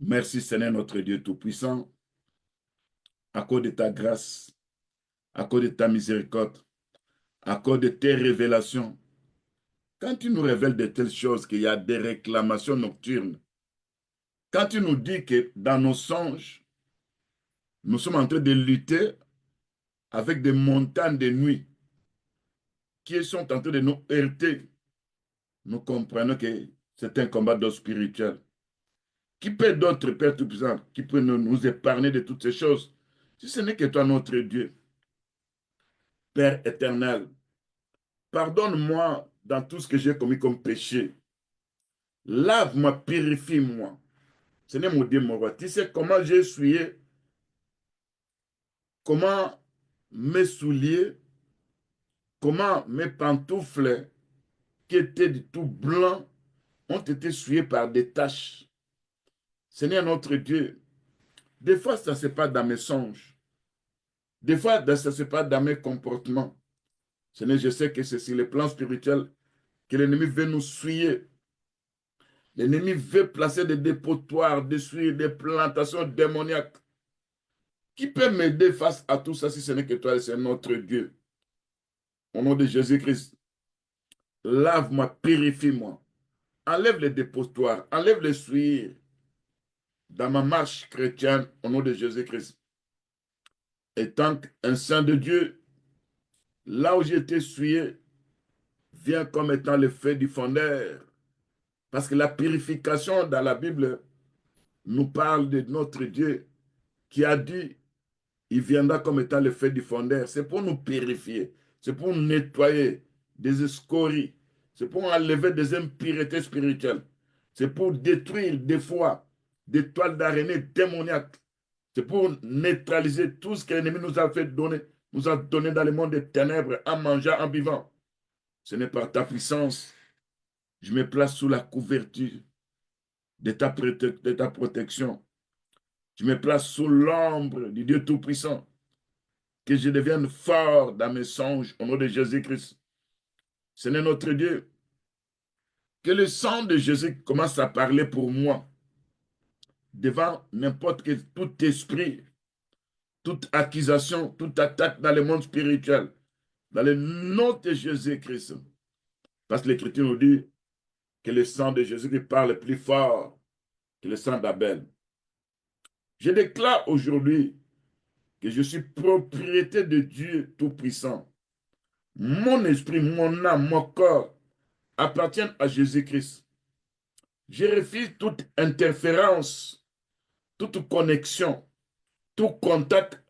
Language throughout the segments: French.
Merci Seigneur notre Dieu Tout-Puissant, à cause de ta grâce, à cause de ta miséricorde, à cause de tes révélations. Quand tu nous révèles de telles choses, qu'il y a des réclamations nocturnes, quand tu nous dis que dans nos songes, nous sommes en train de lutter avec des montagnes de nuit qui sont en train de nous heurter, nous comprenons que c'est un combat d'eau spirituel. Qui peut d'autre, Père Tout-Puissant, qui peut nous épargner de toutes ces choses, si ce n'est que toi, notre Dieu, Père éternel? Pardonne-moi dans tout ce que j'ai commis comme péché. Lave-moi, purifie-moi. Seigneur mon Dieu, mon roi, tu sais comment j'ai essuyé, comment mes souliers, comment mes pantoufles qui étaient du tout blancs ont été essuyés par des taches. Seigneur notre Dieu, des fois, ça ne se passe dans mes songes. Des fois, ça ne se passe dans mes comportements. Seigneur, je sais que c'est sur le plan spirituel que l'ennemi veut nous souiller. L'ennemi veut placer des dépotoirs, des plantations démoniaques. Qui peut m'aider face à tout ça si ce n'est que toi, c'est notre Dieu? Au nom de Jésus-Christ, lave-moi, purifie-moi. Enlève les dépotoirs, enlève les souillures dans ma marche chrétienne au nom de Jésus-Christ. Et tant qu'un saint de Dieu, là où j'ai été souillé, vient comme étant le feu du fondeur. Parce que la purification dans la Bible nous parle de notre Dieu qui a dit il viendra comme étant le feu du fondeur. C'est pour nous purifier. C'est pour nous nettoyer des scories. C'est pour enlever des impuretés spirituelles. C'est pour détruire des fois des toiles d'araignée démoniaques. C'est pour neutraliser tout ce que l'ennemi nous a fait donner, nous a donné dans le monde des ténèbres en mangeant, en vivant. Ce n'est par ta puissance. Je me place sous la couverture de ta protection. Je me place sous l'ombre du Dieu Tout-Puissant. Que je devienne fort dans mes songes au nom de Jésus-Christ. Seigneur notre Dieu, que le sang de Jésus commence à parler pour moi devant n'importe quel tout esprit, toute accusation, toute attaque dans le monde spirituel, dans le nom de Jésus-Christ. Parce que l'Écriture nous dit que le sang de Jésus parle plus fort que le sang d'Abel. Je déclare aujourd'hui que je suis propriété de Dieu Tout-Puissant. Mon esprit, mon âme, mon corps appartiennent à Jésus-Christ. Je refuse toute interférence, toute connexion, tout contact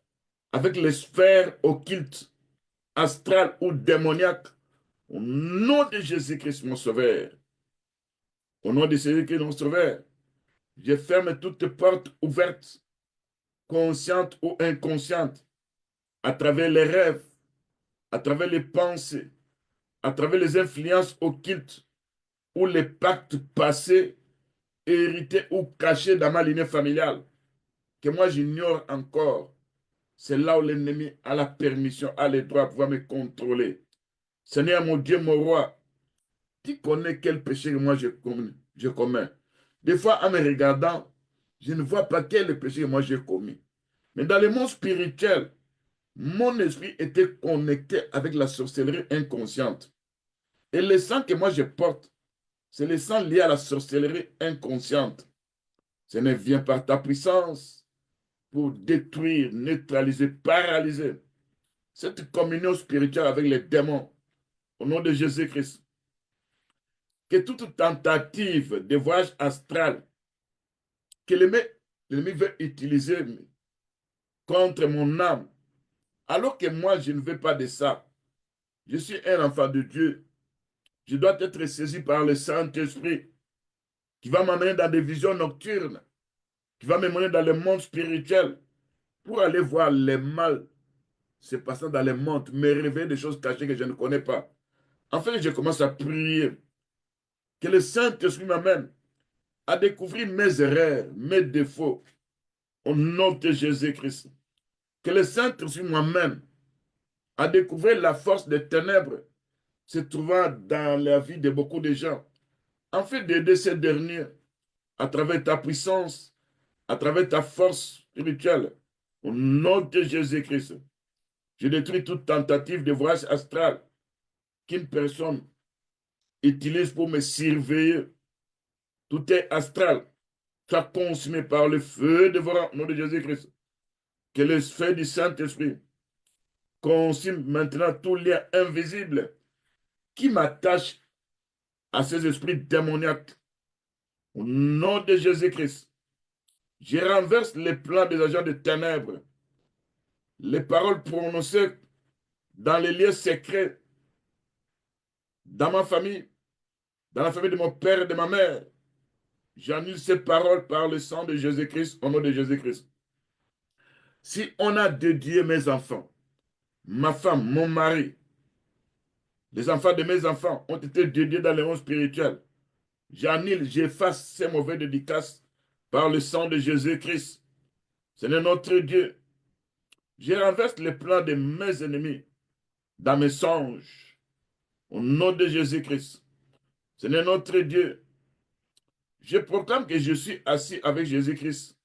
avec les sphères occultes, astrales ou démoniaques. Au nom de Jésus-Christ, mon Sauveur. Au nom de Jésus-Christ, mon Sauveur. Je ferme toute porte ouverte, consciente ou inconsciente, à travers les rêves, à travers les pensées, à travers les influences occultes ou les pactes passés, hérités ou cachés dans ma lignée familiale, que moi j'ignore encore. C'est là où l'ennemi a la permission, a le droit de pouvoir me contrôler. Seigneur mon Dieu, mon roi, tu connais quel péché que moi je commets. Des fois, en me regardant, je ne vois pas quel péché que moi j'ai commis. Mais dans le monde spirituel, mon esprit était connecté avec la sorcellerie inconsciente. Et le sang que moi je porte, c'est le sang lié à la sorcellerie inconsciente. Ce ne vient par ta puissance pour détruire, neutraliser, paralyser cette communion spirituelle avec les démons, au nom de Jésus-Christ. Que toute tentative de voyage astral que l'ennemi veut utiliser contre mon âme, alors que moi, je ne veux pas de ça. Je suis un enfant de Dieu. Je dois être saisi par le Saint-Esprit qui va m'amener dans des visions nocturnes, qui va m'amener dans le monde spirituel pour aller voir les mal se passant dans le monde, me révéler des choses cachées que je ne connais pas. Enfin, je commence à prier que le Saint-Esprit m'amène à découvrir mes erreurs, mes défauts, au nom de Jésus-Christ. Que le Saint-Esprit m'amène à découvrir la force des ténèbres se trouvant dans la vie de beaucoup de gens, afin d'aider ces derniers à travers ta puissance, à travers ta force spirituelle. Au nom de Jésus-Christ, je détruis toute tentative de voyage astral qu'une personne utilise pour me surveiller. Tout est astral, soit consumé par le feu dévorant au nom de Jésus-Christ. Que le feu du Saint-Esprit consume maintenant tout lien invisible qui m'attache à ces esprits démoniaques. Au nom de Jésus-Christ, je renverse les plans des agents de ténèbres, les paroles prononcées dans les lieux secrets, dans ma famille, dans la famille de mon père et de ma mère. J'annule ces paroles par le sang de Jésus-Christ, au nom de Jésus-Christ. Si on a dédié mes enfants, ma femme, mon mari, les enfants de mes enfants ont été dédiés dans les mondes spirituels, j'annule, j'efface ces mauvais dédicaces par le sang de Jésus-Christ. Seigneur notre Dieu, je renverse les plans de mes ennemis dans mes songes, au nom de Jésus-Christ. Seigneur notre Dieu, je proclame que je suis assis avec Jésus-Christ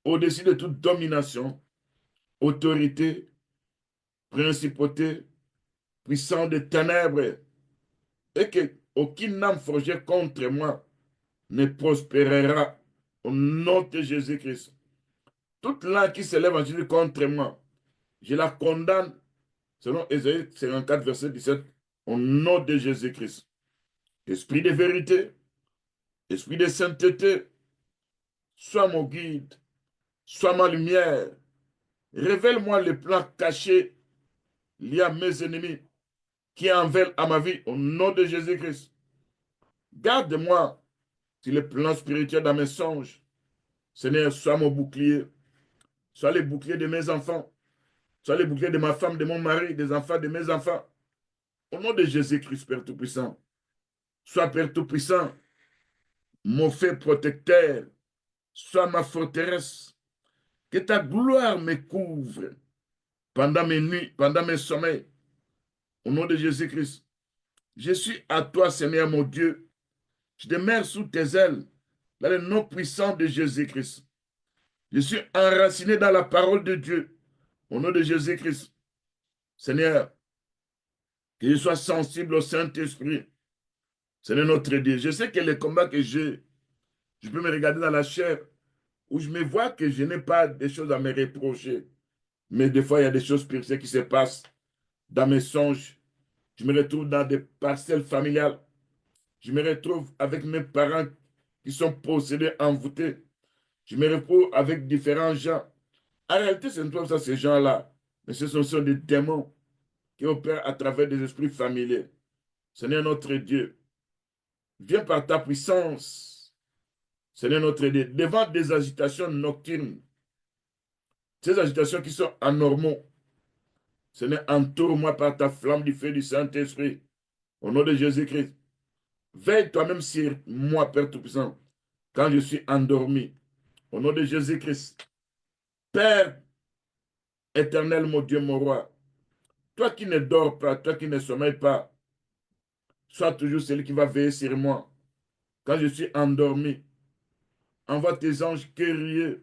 au-dessus de toute domination, autorité, principauté, puissance des ténèbres, et que aucune âme forgée contre moi ne prospérera au nom de Jésus-Christ. Toute langue qui s'élève en Jésus contre moi, je la condamne selon Ésaïe 54, verset 17, au nom de Jésus-Christ. Esprit de vérité, esprit de sainteté, sois mon guide, sois ma lumière. Révèle-moi les plans cachés liés à mes ennemis qui en veulent à ma vie au nom de Jésus-Christ. Garde-moi sur le plan spirituel dans mes songes. Seigneur, sois mon bouclier, sois le bouclier de mes enfants, sois le bouclier de ma femme, de mon mari, des enfants de mes enfants. Au nom de Jésus-Christ, Père Tout-Puissant, sois Père Tout-Puissant, mon fait protecteur, sois ma forteresse. Que ta gloire me couvre pendant mes nuits, pendant mes sommeils. Au nom de Jésus-Christ, je suis à toi, Seigneur mon Dieu. Je demeure sous tes ailes, dans le nom puissant de Jésus-Christ. Je suis enraciné dans la parole de Dieu. Au nom de Jésus-Christ, Seigneur, que je sois sensible au Saint-Esprit. Seigneur notre Dieu, je sais que les combats que j'ai, je peux me regarder dans la chair, où je me vois que je n'ai pas des choses à me reprocher. Mais des fois, il y a des choses spirituelles qui se passent dans mes songes. Je me retrouve dans des parcelles familiales. Je me retrouve avec mes parents qui sont possédés, envoûtés. Je me retrouve avec différents gens. En réalité, ce ne sont pas ces gens-là, mais ce sont des démons qui opèrent à travers des esprits familiers. Seigneur notre Dieu, viens par ta puissance. Seigneur notre Dieu, devant des agitations nocturnes, ces agitations qui sont anormaux, Seigneur, entoure-moi par ta flamme du feu du Saint-Esprit. Au nom de Jésus-Christ, veille toi-même sur moi, Père Tout-Puissant, quand je suis endormi. Au nom de Jésus-Christ, Père éternel, mon Dieu, mon roi, toi qui ne dors pas, toi qui ne sommeilles pas, sois toujours celui qui va veiller sur moi. Quand je suis endormi, envoie tes anges guerriers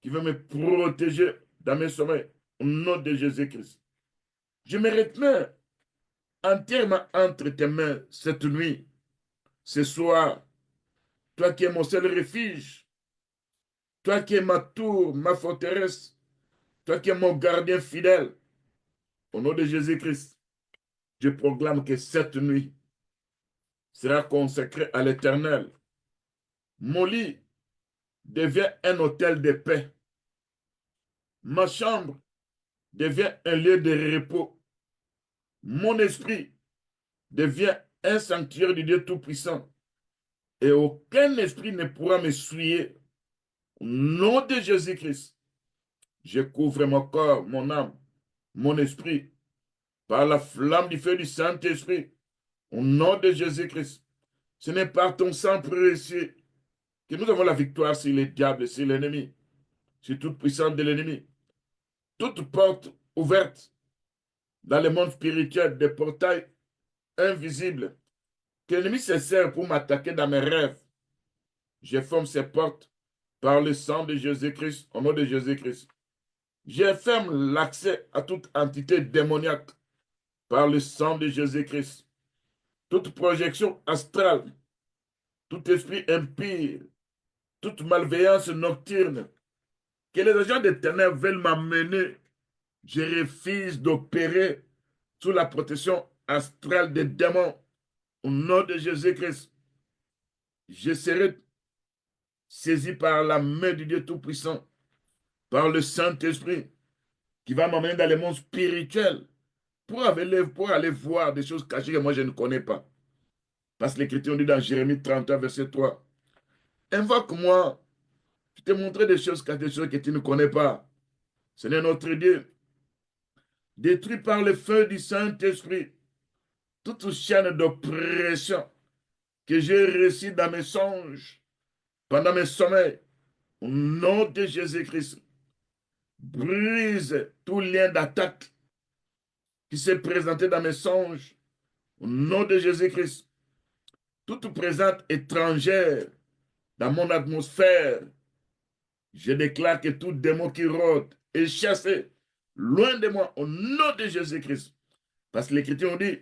qui vont me protéger dans mes sommeils. Au nom de Jésus-Christ. Je me remets entièrement entre tes mains cette nuit, ce soir. Toi qui es mon seul refuge, toi qui es ma tour, ma forteresse, toi qui es mon gardien fidèle. Au nom de Jésus-Christ, je proclame que cette nuit sera consacrée à l'Éternel. Mon lit devient un hôtel de paix. Ma chambre devient un lieu de repos. Mon esprit devient un sanctuaire du Dieu Tout-Puissant. Et aucun esprit ne pourra me souiller. Au nom de Jésus-Christ, je couvre mon corps, mon âme, mon esprit, par la flamme du feu du Saint-Esprit. Au nom de Jésus-Christ, ce n'est par ton sang précieux que nous avons la victoire sur les diables, sur l'ennemi, sur toute puissance de l'ennemi. Toute porte ouverte dans le monde spirituel, des portails invisibles, que l'ennemi se sert pour m'attaquer dans mes rêves. Je ferme ces portes par le sang de Jésus-Christ, au nom de Jésus-Christ. Je ferme l'accès à toute entité démoniaque par le sang de Jésus-Christ. Toute projection astrale, tout esprit impie, toute malveillance nocturne, que les agents des ténèbres veulent m'amener, je refuse d'opérer sous la protection astrale des démons. Au nom de Jésus-Christ, je serai saisi par la main du Dieu Tout-Puissant, par le Saint-Esprit, qui va m'amener dans les mondes spirituels pour aller voir des choses cachées que moi je ne connais pas. Parce que l'Écriture dit dans Jérémie 31, verset 3, invoque-moi, je te montrerai des choses cachées, des choses que tu ne connais pas. Seigneur notre Dieu, détruit par le feu du Saint-Esprit toute chaîne d'oppression que j'ai reçue dans mes songes, pendant mes sommeils, au nom de Jésus-Christ. Brise tout lien d'attaque qui s'est présenté dans mes songes, au nom de Jésus-Christ. Toute présence étrangère dans mon atmosphère, je déclare que tout démon qui rôde est chassé loin de moi, au nom de Jésus-Christ. Parce que l'Écriture dit,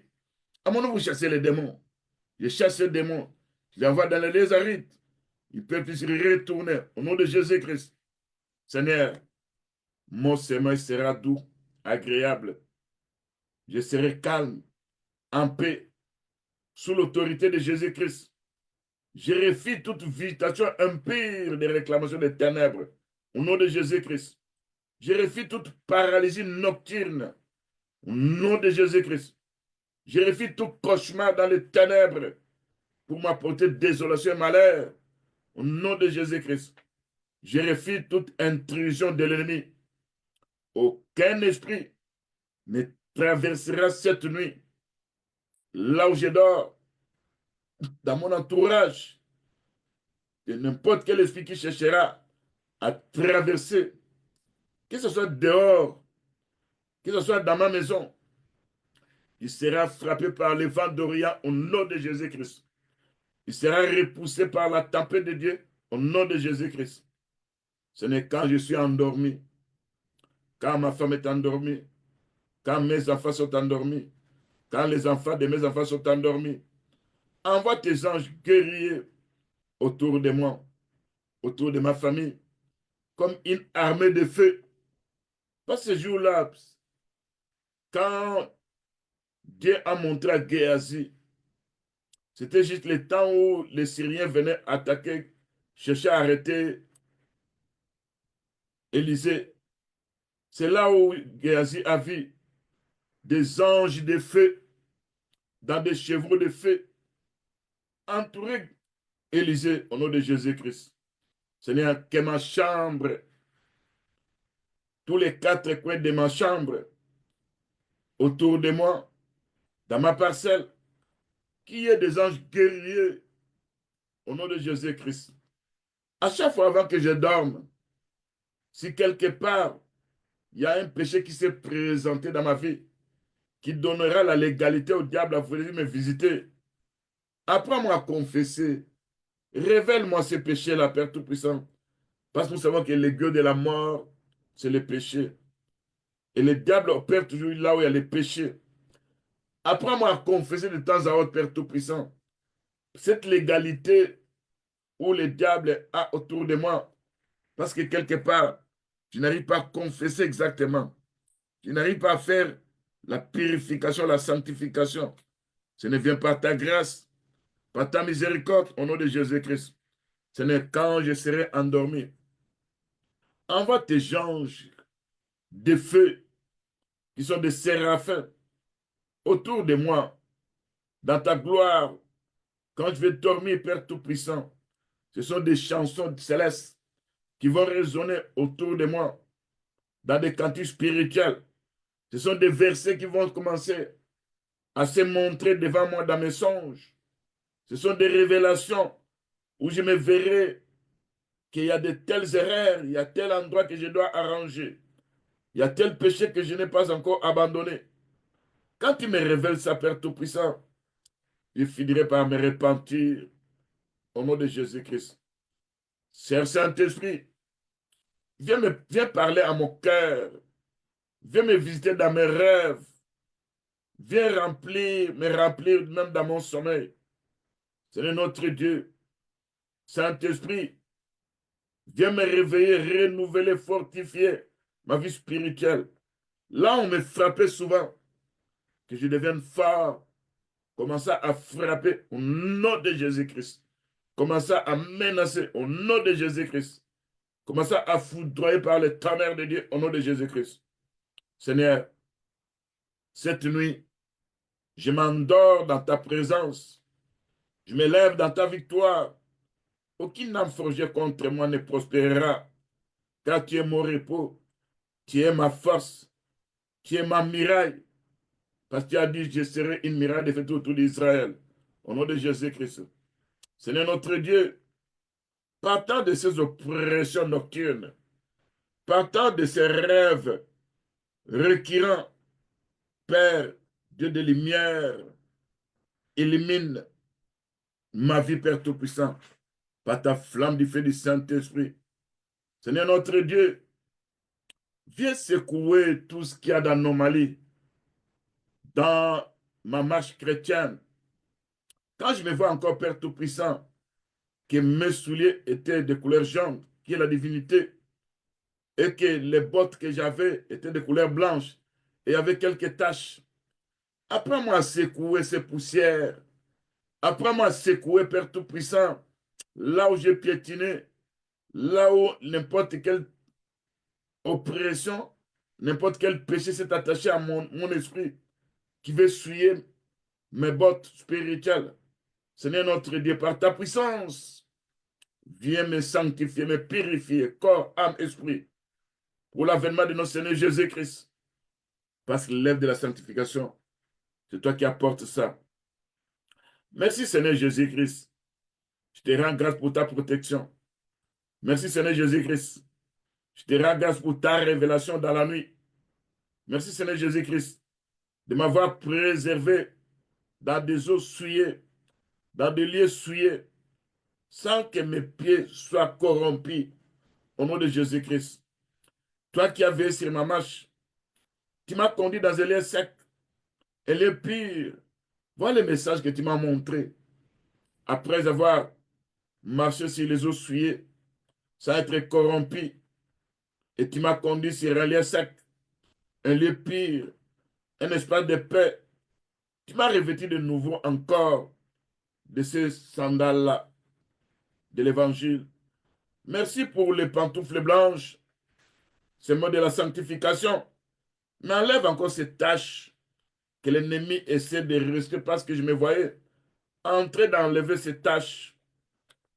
à mon nom, vous chassez les démons. Je chasse les démons. Je les envoie dans les lézardites. Ils peuvent plus retourner au nom de Jésus-Christ. Seigneur, mon sommeil sera doux, agréable. Je serai calme, en paix, sous l'autorité de Jésus-Christ. Je refuse toute visitation impure des réclamations des ténèbres au nom de Jésus-Christ. Je refuse toute paralysie nocturne au nom de Jésus-Christ. Je refuse tout cauchemar dans les ténèbres pour m'apporter désolation et malheur au nom de Jésus-Christ. Je refuse toute intrusion de l'ennemi. Aucun esprit ne traversera cette nuit là où je dors, dans mon entourage, et n'importe quel esprit qui cherchera à traverser, que ce soit dehors, que ce soit dans ma maison, il sera frappé par le vent d'Orient au nom de Jésus-Christ. Il sera repoussé par la tempête de Dieu au nom de Jésus-Christ. Ce n'est quand je suis endormi, quand ma femme est endormie, quand mes enfants sont endormis, quand les enfants de mes enfants sont endormis. Envoie tes anges guerriers autour de moi, autour de ma famille, comme une armée de feu. Pas ce jour-là, quand Dieu a montré à Géasi, c'était juste le temps où les Syriens venaient attaquer, chercher à arrêter Élisée. C'est là où Géasi a vu des anges de feu dans des chevaux de feu entourer Élisée au nom de Jésus-Christ. Seigneur, que ma chambre, tous les quatre coins de ma chambre, autour de moi, dans ma parcelle, qu'il y ait des anges guerriers au nom de Jésus-Christ. À chaque fois avant que je dorme, si quelque part il y a un péché qui s'est présenté dans ma vie, qui donnera la légalité au diable à venir me visiter, apprends-moi à confesser. Révèle-moi ces péchés-là, Père Tout-Puissant. Parce que nous savons que le gueux de la mort, c'est le péché. Et le diable opère toujours là où il y a les péchés. Apprends-moi à confesser de temps à autre, Père Tout-Puissant. Cette légalité où le diable a autour de moi. Parce que quelque part, je n'arrive pas à confesser exactement. Je n'arrive pas à faire la purification, la sanctification. Ce ne vient pas ta grâce, par ta miséricorde, au nom de Jésus-Christ. Ce n'est quand je serai endormi. Envoie tes anges de feu, qui sont des séraphins, autour de moi, dans ta gloire. Quand je vais dormir, Père Tout-Puissant, ce sont des chansons célestes qui vont résonner autour de moi, dans des cantiques spirituels. Ce sont des versets qui vont commencer à se montrer devant moi dans mes songes. Ce sont des révélations où je me verrai qu'il y a de telles erreurs, il y a tel endroit que je dois arranger, il y a tel péché que je n'ai pas encore abandonné. Quand tu me révèles ça, Père Tout-Puissant, je finirai par me repentir au nom de Jésus-Christ. Cher Saint-Esprit, viens parler à mon cœur. Viens me visiter dans mes rêves. Viens me remplir même dans mon sommeil. Seigneur notre Dieu, Saint-Esprit, viens me réveiller, renouveler, fortifier ma vie spirituelle. Là, on me frappait souvent, que je devienne fort. Commence à frapper au nom de Jésus-Christ. Commence à menacer au nom de Jésus-Christ. Commence à foudroyer par le tonnerre de Dieu au nom de Jésus-Christ. Seigneur, cette nuit, je m'endors dans ta présence. Je me lève dans ta victoire. Aucune âme forgée contre moi ne prospérera, car tu es mon repos, tu es ma force, tu es ma muraille. Parce que tu as dit, je serai une muraille de fait autour d'Israël. Au nom de Jésus-Christ. Seigneur notre Dieu, partant de ces oppressions nocturnes, partant de ces rêves récurrents, Père, Dieu de lumière, illumine ma vie, Père Tout-Puissant, par ta flamme du feu du Saint-Esprit. Seigneur notre Dieu, viens secouer tout ce qu'il y a d'anomalie dans ma marche chrétienne. Quand je me vois encore, Père Tout-Puissant, que mes souliers étaient de couleur jaune, qui est la divinité, et que les bottes que j'avais étaient de couleur blanche, et avec quelques taches. Apprends-moi à secouer ces poussières. Apprends-moi à secouer, Père Tout-Puissant, là où j'ai piétiné, là où n'importe quelle oppression, n'importe quel péché s'est attaché à mon esprit, qui veut souiller mes bottes spirituelles. Seigneur notre Dieu, par ta puissance, viens me sanctifier, me purifier, corps, âme, esprit, pour l'avènement de notre Seigneur Jésus-Christ. Parce que l'œuvre de la sanctification, c'est toi qui apportes ça. Merci Seigneur Jésus-Christ. Je te rends grâce pour ta protection. Merci Seigneur Jésus-Christ. Je te rends grâce pour ta révélation dans la nuit. Merci Seigneur Jésus-Christ de m'avoir préservé dans des eaux souillées, dans des lieux souillés, sans que mes pieds soient corrompus. Au nom de Jésus-Christ. Toi qui as veillé sur ma marche, tu m'as conduit dans un lieu sec, un lieu pur. Voilà le message que tu m'as montré. Après avoir marché sur les eaux souillées, sans être corrompu, et tu m'as conduit sur un lieu sec, un lieu pur, un espace de paix. Tu m'as revêtu de nouveau encore de ces sandales-là de l'évangile. Merci pour les pantoufles blanches, ce mot de la sanctification. Mais enlève encore ces tâches que l'ennemi essaie de rester parce que je me voyais entrer d'enlever ces tâches.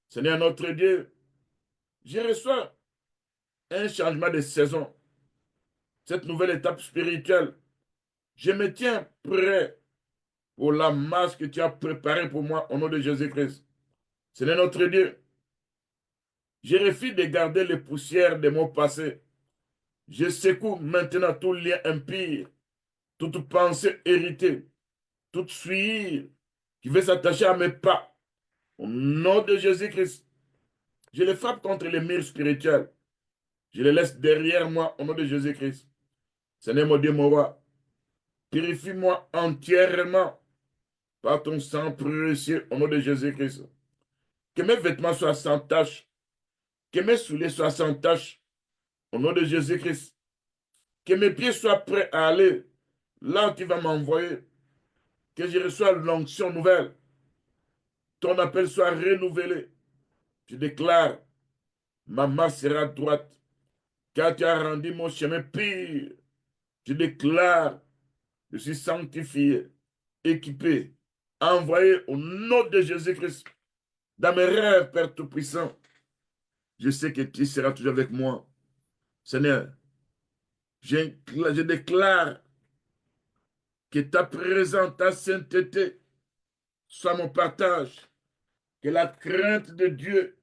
Seigneur notre Dieu, je reçois un changement de saison, cette nouvelle étape spirituelle. Je me tiens prêt pour la marche que tu as préparée pour moi au nom de Jésus-Christ. Seigneur notre Dieu, je refuse de garder les poussières de mon passé. Je secoue maintenant tout lien impur, toute pensée héritée, toute souillure qui veut s'attacher à mes pas. Au nom de Jésus-Christ, je les frappe contre les murs spirituels. Je les laisse derrière moi au nom de Jésus-Christ. Seigneur mon Dieu, mon roi, purifie-moi entièrement par ton sang précieux au nom de Jésus-Christ. Que mes vêtements soient sans tache, que mes souliers soient sans tache au nom de Jésus-Christ. Que mes pieds soient prêts à aller là où tu vas m'envoyer. Que je reçoive l'onction nouvelle. Ton appel soit renouvelé. Je déclare, ma marche sera droite, car tu as rendu mon chemin pur. Je déclare, je suis sanctifié, équipé, envoyé au nom de Jésus-Christ. Dans mes rêves, Père Tout-Puissant, je sais que tu seras toujours avec moi. Seigneur, je déclare que ta présence, ta sainteté soit mon partage. Que la crainte de Dieu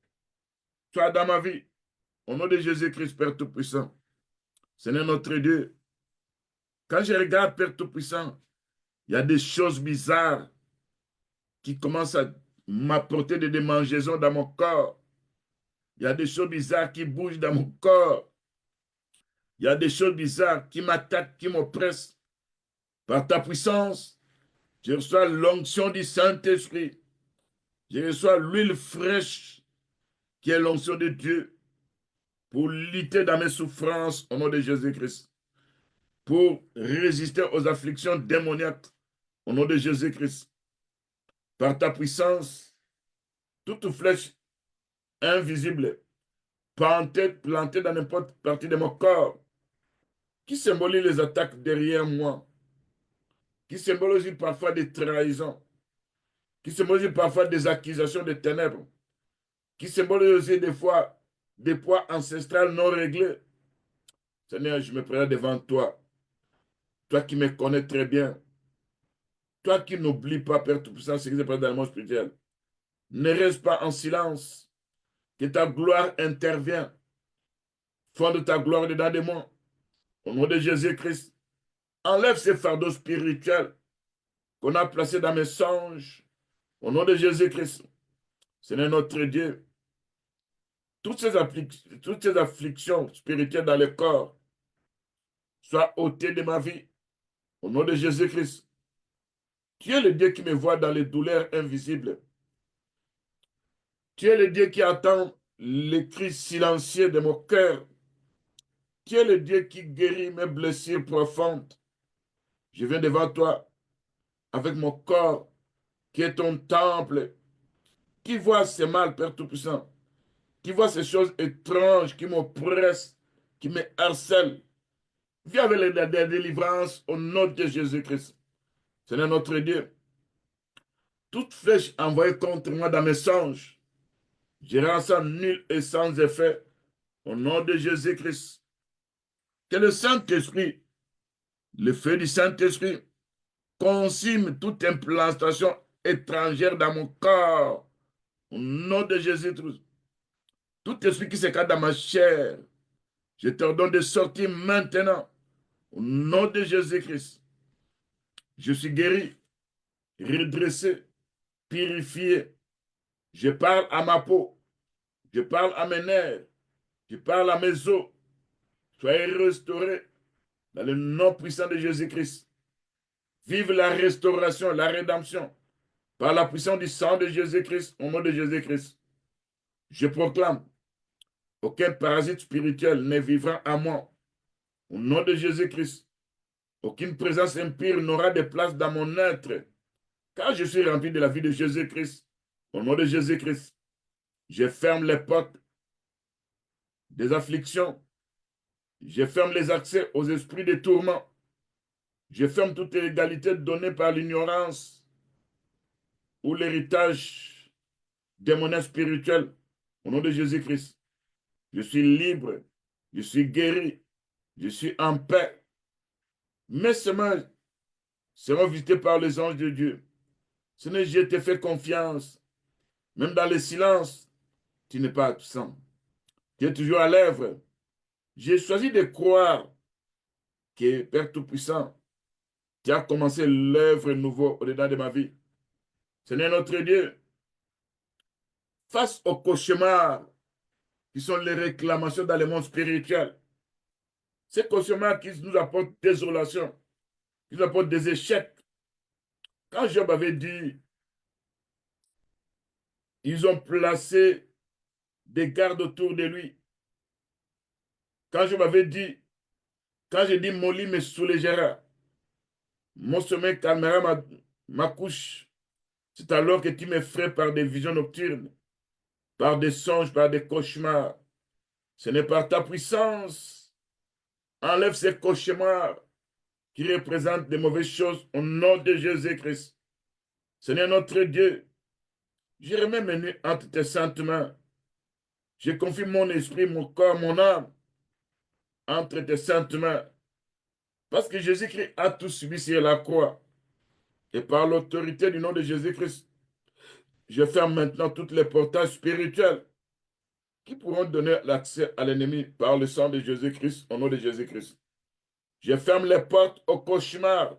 soit dans ma vie. Au nom de Jésus-Christ, Père Tout-Puissant. Seigneur notre Dieu, quand je regarde Père Tout-Puissant, il y a des choses bizarres qui commencent à m'apporter des démangeaisons dans mon corps. Il y a des choses bizarres qui bougent dans mon corps. Il y a des choses bizarres qui m'attaquent, qui m'oppressent. Par ta puissance, je reçois l'onction du Saint-Esprit. Je reçois l'huile fraîche qui est l'onction de Dieu pour lutter dans mes souffrances au nom de Jésus-Christ, pour résister aux afflictions démoniaques au nom de Jésus-Christ. Par ta puissance, toute flèche invisible, plantée dans n'importe quelle partie de mon corps, qui symbolise les attaques derrière moi, qui symbolise parfois des trahisons, qui symbolise parfois des accusations de ténèbres, qui symbolise aussi des fois des poids ancestrales non réglés. Seigneur, je me présente devant toi, toi qui me connais très bien, toi qui n'oublies pas, Père Tout-Puissant, ce qui se passe dans le monde spirituel. Ne reste pas en silence, que ta gloire intervienne. Fonde ta gloire dedans de moi. Au nom de Jésus-Christ, enlève ces fardeaux spirituels qu'on a placés dans mes songes. Au nom de Jésus-Christ, Seigneur notre Dieu, toutes ces afflictions spirituelles dans le corps soient ôtées de ma vie. Au nom de Jésus-Christ, tu es le Dieu qui me voit dans les douleurs invisibles. Tu es le Dieu qui entend les cris silencieux de mon cœur. Tu es le Dieu qui guérit mes blessures profondes. Je viens devant toi avec mon corps qui est ton temple, qui voit ces mal, Père Tout-Puissant, qui voit ces choses étranges qui m'oppressent, qui me harcèlent. Viens avec la délivrance au nom de Jésus-Christ. Seigneur notre Dieu, toute flèche envoyée contre moi dans mes songes, je rends ça nul et sans effet au nom de Jésus-Christ. Que le Saint-Esprit, le feu du Saint-Esprit, consume toute implantation étrangère dans mon corps au nom de Jésus-Christ. Tout esprit qui s'écarte dans ma chair, je t'ordonne de sortir maintenant au nom de Jésus-Christ. Je suis guéri, redressé, purifié. Je parle à ma peau, je parle à mes nerfs, je parle à mes os. Soyez restaurés dans le nom puissant de Jésus-Christ. Vive la restauration, la rédemption par la puissance du sang de Jésus-Christ, au nom de Jésus-Christ. Je proclame, aucun parasite spirituel ne vivra à moi. Au nom de Jésus-Christ, aucune présence impure n'aura de place dans mon être, car je suis rempli de la vie de Jésus-Christ. Au nom de Jésus-Christ, je ferme les portes des afflictions. Je ferme les accès aux esprits de tourment. Je ferme toute égalité donnée par l'ignorance ou l'héritage démoniaque spirituel. Au nom de Jésus-Christ, je suis libre, je suis guéri, je suis en paix. Mes semences seront visitées par les anges de Dieu. Seigneur, je te fais confiance. Même dans le silence, tu n'es pas absent. Tu es toujours à l'œuvre. J'ai choisi de croire que, Père Tout-Puissant, tu as commencé l'œuvre nouveau au-dedans de ma vie. Seigneur notre Dieu, face aux cauchemars qui sont les réclamations dans le monde spirituel, ces cauchemars qui nous apportent désolation, qui nous apportent des échecs. Quand Job avait dit, ils ont placé des gardes autour de lui. Quand Job avait dit, quand j'ai dit, mon lit me soulagera, mon sommeil calmera ma couche. C'est alors que tu m'effraies par des visions nocturnes, par des songes, par des cauchemars. Ce n'est par ta puissance. Enlève ces cauchemars qui représentent des mauvaises choses au nom de Jésus-Christ. Seigneur notre Dieu, je remets mes nuits entre tes saintes mains. Je confie mon esprit, mon corps, mon âme entre tes saintes mains. Parce que Jésus-Christ a tout subi sur la croix. Et par l'autorité du nom de Jésus-Christ, je ferme maintenant toutes les portails spirituels qui pourront donner l'accès à l'ennemi par le sang de Jésus-Christ, au nom de Jésus-Christ. Je ferme les portes aux cauchemars,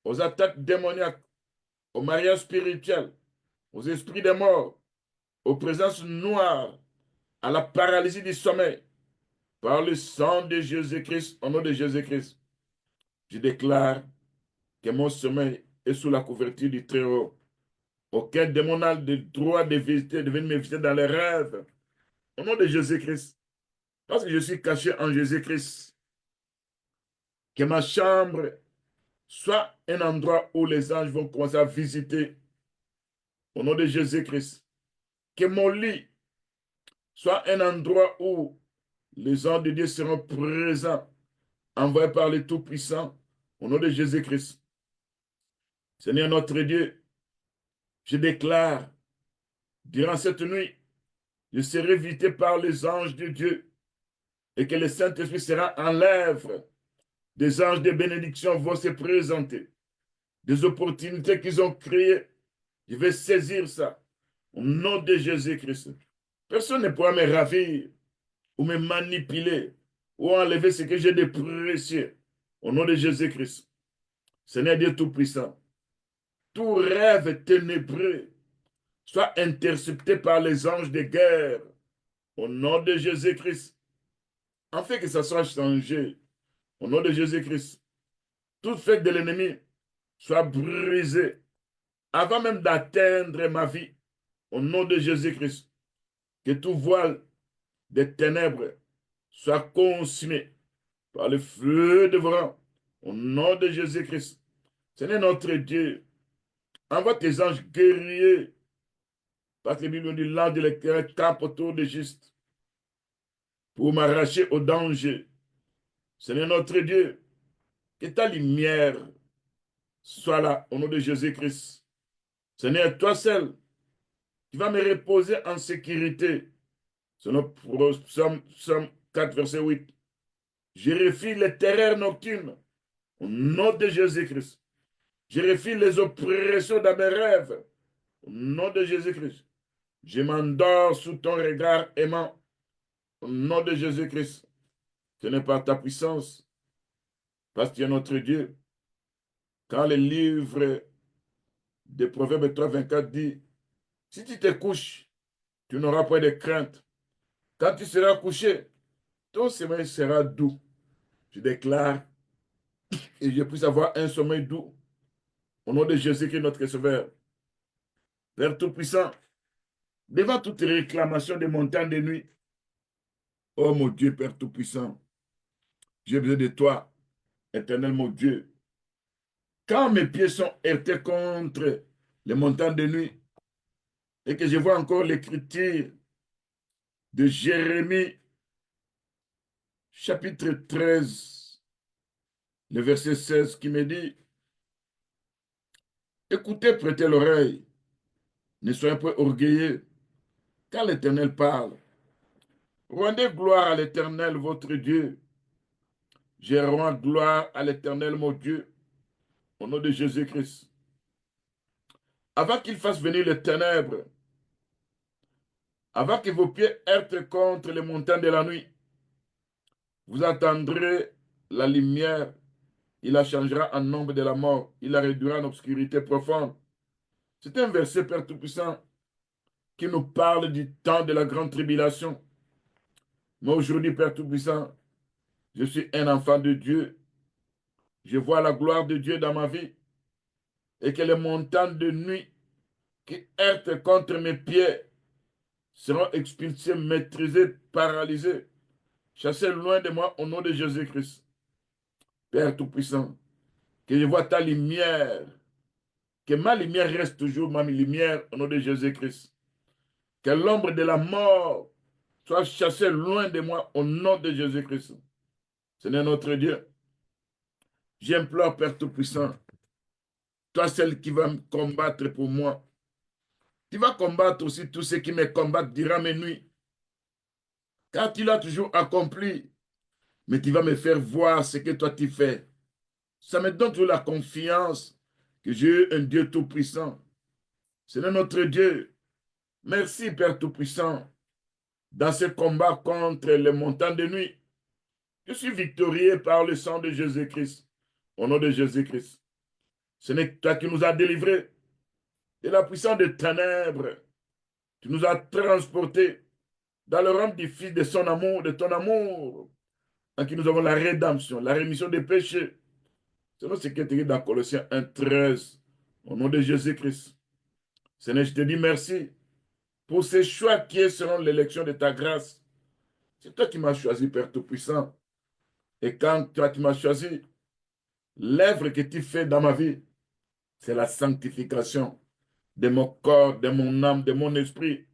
aux attaques démoniaques, aux mariages spirituels, aux esprits des morts, aux présences noires, à la paralysie du sommeil, par le sang de Jésus-Christ, au nom de Jésus-Christ, je déclare que mon sommeil est sous la couverture du Très-Haut. Aucun démon n'a le droit de venir me visiter dans les rêves. Au nom de Jésus-Christ. Parce que je suis caché en Jésus-Christ. Que ma chambre soit un endroit où les anges vont commencer à visiter. Au nom de Jésus-Christ. Que mon lit soit un endroit où les anges de Dieu seront présents, envoyés par le Tout-Puissant. Au nom de Jésus-Christ. Seigneur notre Dieu, je déclare, durant cette nuit, je serai visité par les anges de Dieu et que le Saint-Esprit sera en l'œuvre. Des anges de bénédiction vont se présenter. Des opportunités qu'ils ont créées. Je vais saisir ça. Au nom de Jésus-Christ. Personne ne pourra me ravir ou me manipuler ou enlever ce que j'ai de précieux. Au nom de Jésus-Christ. Seigneur Dieu Tout-Puissant. Tout rêve ténébreux soit intercepté par les anges de guerre. Au nom de Jésus-Christ. En fait que ça soit changé. Au nom de Jésus-Christ. Toute fête de l'ennemi soit brisée avant même d'atteindre ma vie. Au nom de Jésus-Christ. Que tout voile des ténèbres soit consumé par le feu dévorant. Au nom de Jésus-Christ. Seigneur notre Dieu, envoie tes anges guerriers. Parce que la Bible dit l'ange de l'Éternel campe autour de juste pour m'arracher au danger. Seigneur notre Dieu, que ta lumière soit là au nom de Jésus-Christ. Seigneur, toi seul, tu vas me reposer en sécurité. Selon Psaume 4, verset 8. Je refile les terreurs nocturnes au nom de Jésus-Christ. Je refile les oppressions dans mes rêves au nom de Jésus-Christ. Je m'endors sous ton regard aimant au nom de Jésus-Christ. Ce n'est pas ta puissance, parce que tu es notre Dieu. Quand le livre de Proverbes 3, 24 dit, si tu te couches, tu n'auras pas de crainte. Quand tu seras couché, ton sommeil sera doux. Je déclare que je puisse avoir un sommeil doux. Au nom de Jésus-Christ, notre Sauveur. Père Tout-Puissant, devant toute réclamation des montagnes de nuit, oh mon Dieu, Père Tout-Puissant, j'ai besoin de toi, éternel mon Dieu. Quand mes pieds sont heurtés contre les montagnes de nuit et que je vois encore l'écriture de Jérémie, chapitre 13, le verset 16, qui me dit, écoutez, prêtez l'oreille, ne soyez pas orgueilleux, car l'Éternel parle. Rendez gloire à l'Éternel, votre Dieu. Je rends gloire à l'Éternel, mon Dieu, au nom de Jésus-Christ. Avant qu'il fasse venir les ténèbres, avant que vos pieds heurtent contre les montagnes de la nuit, vous attendrez la lumière. Il la changera en ombre de la mort. Il la réduira en obscurité profonde. C'est un verset, Père Tout-Puissant, qui nous parle du temps de la grande tribulation. Moi, aujourd'hui, Père Tout-Puissant, je suis un enfant de Dieu. Je vois la gloire de Dieu dans ma vie. Et que les montagnes de nuit qui heurtent contre mes pieds seront expulsées, maîtrisées, paralysées, chassées loin de moi au nom de Jésus-Christ. Père Tout-Puissant, que je vois ta lumière, que ma lumière reste toujours ma lumière au nom de Jésus-Christ. Que l'ombre de la mort soit chassée loin de moi au nom de Jésus-Christ. Seigneur notre Dieu, j'implore, Père Tout-Puissant, toi seul qui vas me combattre pour moi. Tu vas combattre aussi tous ceux qui me combattent durant mes nuits. Car tu l'as toujours accompli. Mais tu vas me faire voir ce que toi tu fais. Ça me donne toujours la confiance que j'ai un Dieu Tout-Puissant. Seigneur notre Dieu, merci Père Tout-Puissant. Dans ce combat contre les montagnes de nuit, je suis victorieux par le sang de Jésus-Christ. Au nom de Jésus-Christ. Ce n'est toi qui nous as délivrés de la puissance des ténèbres. Tu nous as transportés dans le rang du Fils de son amour, de ton amour, en qui nous avons la rédemption, la rémission des péchés. Selon ce qui est écrit dans Colossiens 1:13, au nom de Jésus-Christ. Seigneur, je te dis merci pour ces choix qui est selon l'élection de ta grâce. C'est toi qui m'as choisi, Père Tout-Puissant. Et quand toi, tu m'as choisi, l'œuvre que tu fais dans ma vie, c'est la sanctification de mon corps, de mon âme, de mon esprit,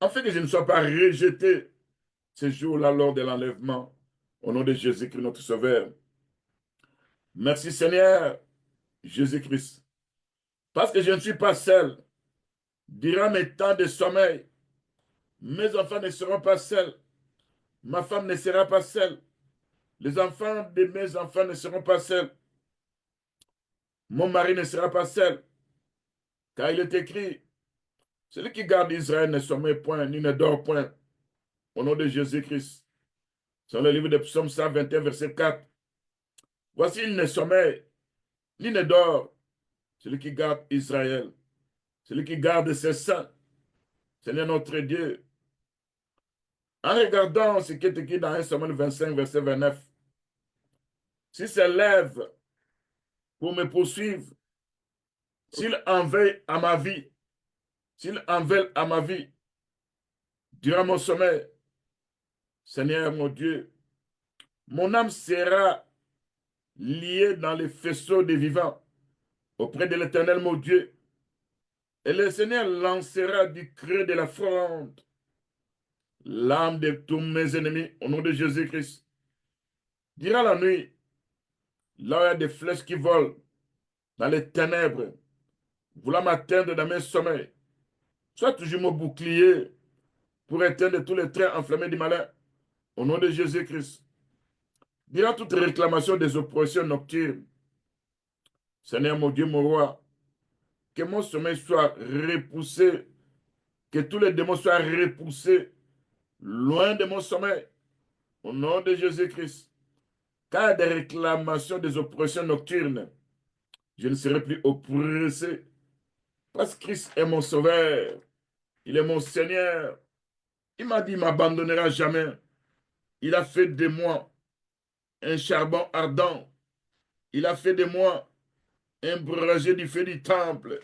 afin que je ne sois pas rejeté ce jour-là lors de l'enlèvement. Au nom de Jésus-Christ, notre Sauveur. Merci Seigneur Jésus-Christ. Parce que je ne suis pas seul. Durant mes temps de sommeil, mes enfants ne seront pas seuls. Ma femme ne sera pas seule. Les enfants de mes enfants ne seront pas seuls. Mon mari ne sera pas seul. Car il est écrit, celui qui garde Israël ne sommeille point, ni ne dort point. Au nom de Jésus-Christ. Dans le livre de Psaume 121, verset 4. Voici, il ne sommeille, ni ne dort. Celui qui garde Israël. Celui qui garde ses saints. Seigneur notre Dieu. En regardant ce qui est écrit dans 1 Samuel 25, verset 29. S'il se lève pour me poursuivre, s'il en veille à ma vie, s'il en veille à ma vie, durant mon sommeil, Seigneur mon Dieu, mon âme sera liée dans les faisceaux des vivants auprès de l'Éternel mon Dieu. Et le Seigneur lancera du creux de la fronde l'âme de tous mes ennemis au nom de Jésus-Christ. Durant la nuit, là où il y a des flèches qui volent dans les ténèbres, voulant m'atteindre dans mes sommeils, sois toujours mon bouclier pour éteindre tous les traits enflammés du malin au nom de Jésus-Christ. Durant toute réclamation des oppressions nocturnes, Seigneur mon Dieu, mon roi, que mon sommeil soit repoussé, que tous les démons soient repoussés loin de mon sommeil, au nom de Jésus-Christ. Car des réclamations des oppressions nocturnes, je ne serai plus oppressé, parce que Christ est mon sauveur, il est mon Seigneur. Il m'a dit, il ne m'abandonnera jamais. Il a fait de moi un charbon ardent. Il a fait de moi un brasier du feu du temple.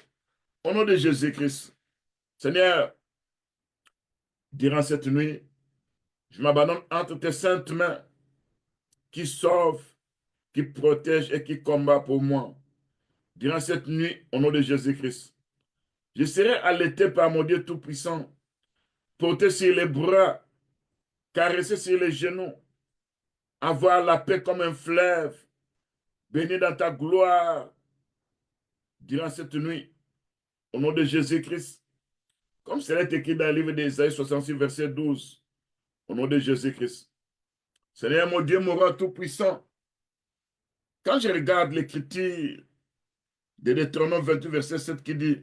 Au nom de Jésus-Christ. Seigneur, durant cette nuit, je m'abandonne entre tes saintes mains qui sauvent, qui protègent et qui combattent pour moi. Durant cette nuit, au nom de Jésus-Christ, je serai allaité par mon Dieu Tout-Puissant, porté sur les bras, caressé sur les genoux, avoir la paix comme un fleuve, béni dans ta gloire. Durant cette nuit, au nom de Jésus-Christ, comme cela est écrit dans le livre d'Ésaïe 66, verset 12, au nom de Jésus-Christ. Seigneur mon Dieu, mon roi Tout-Puissant, quand je regarde l'écriture de Deutéronome 28, verset 7 qui dit,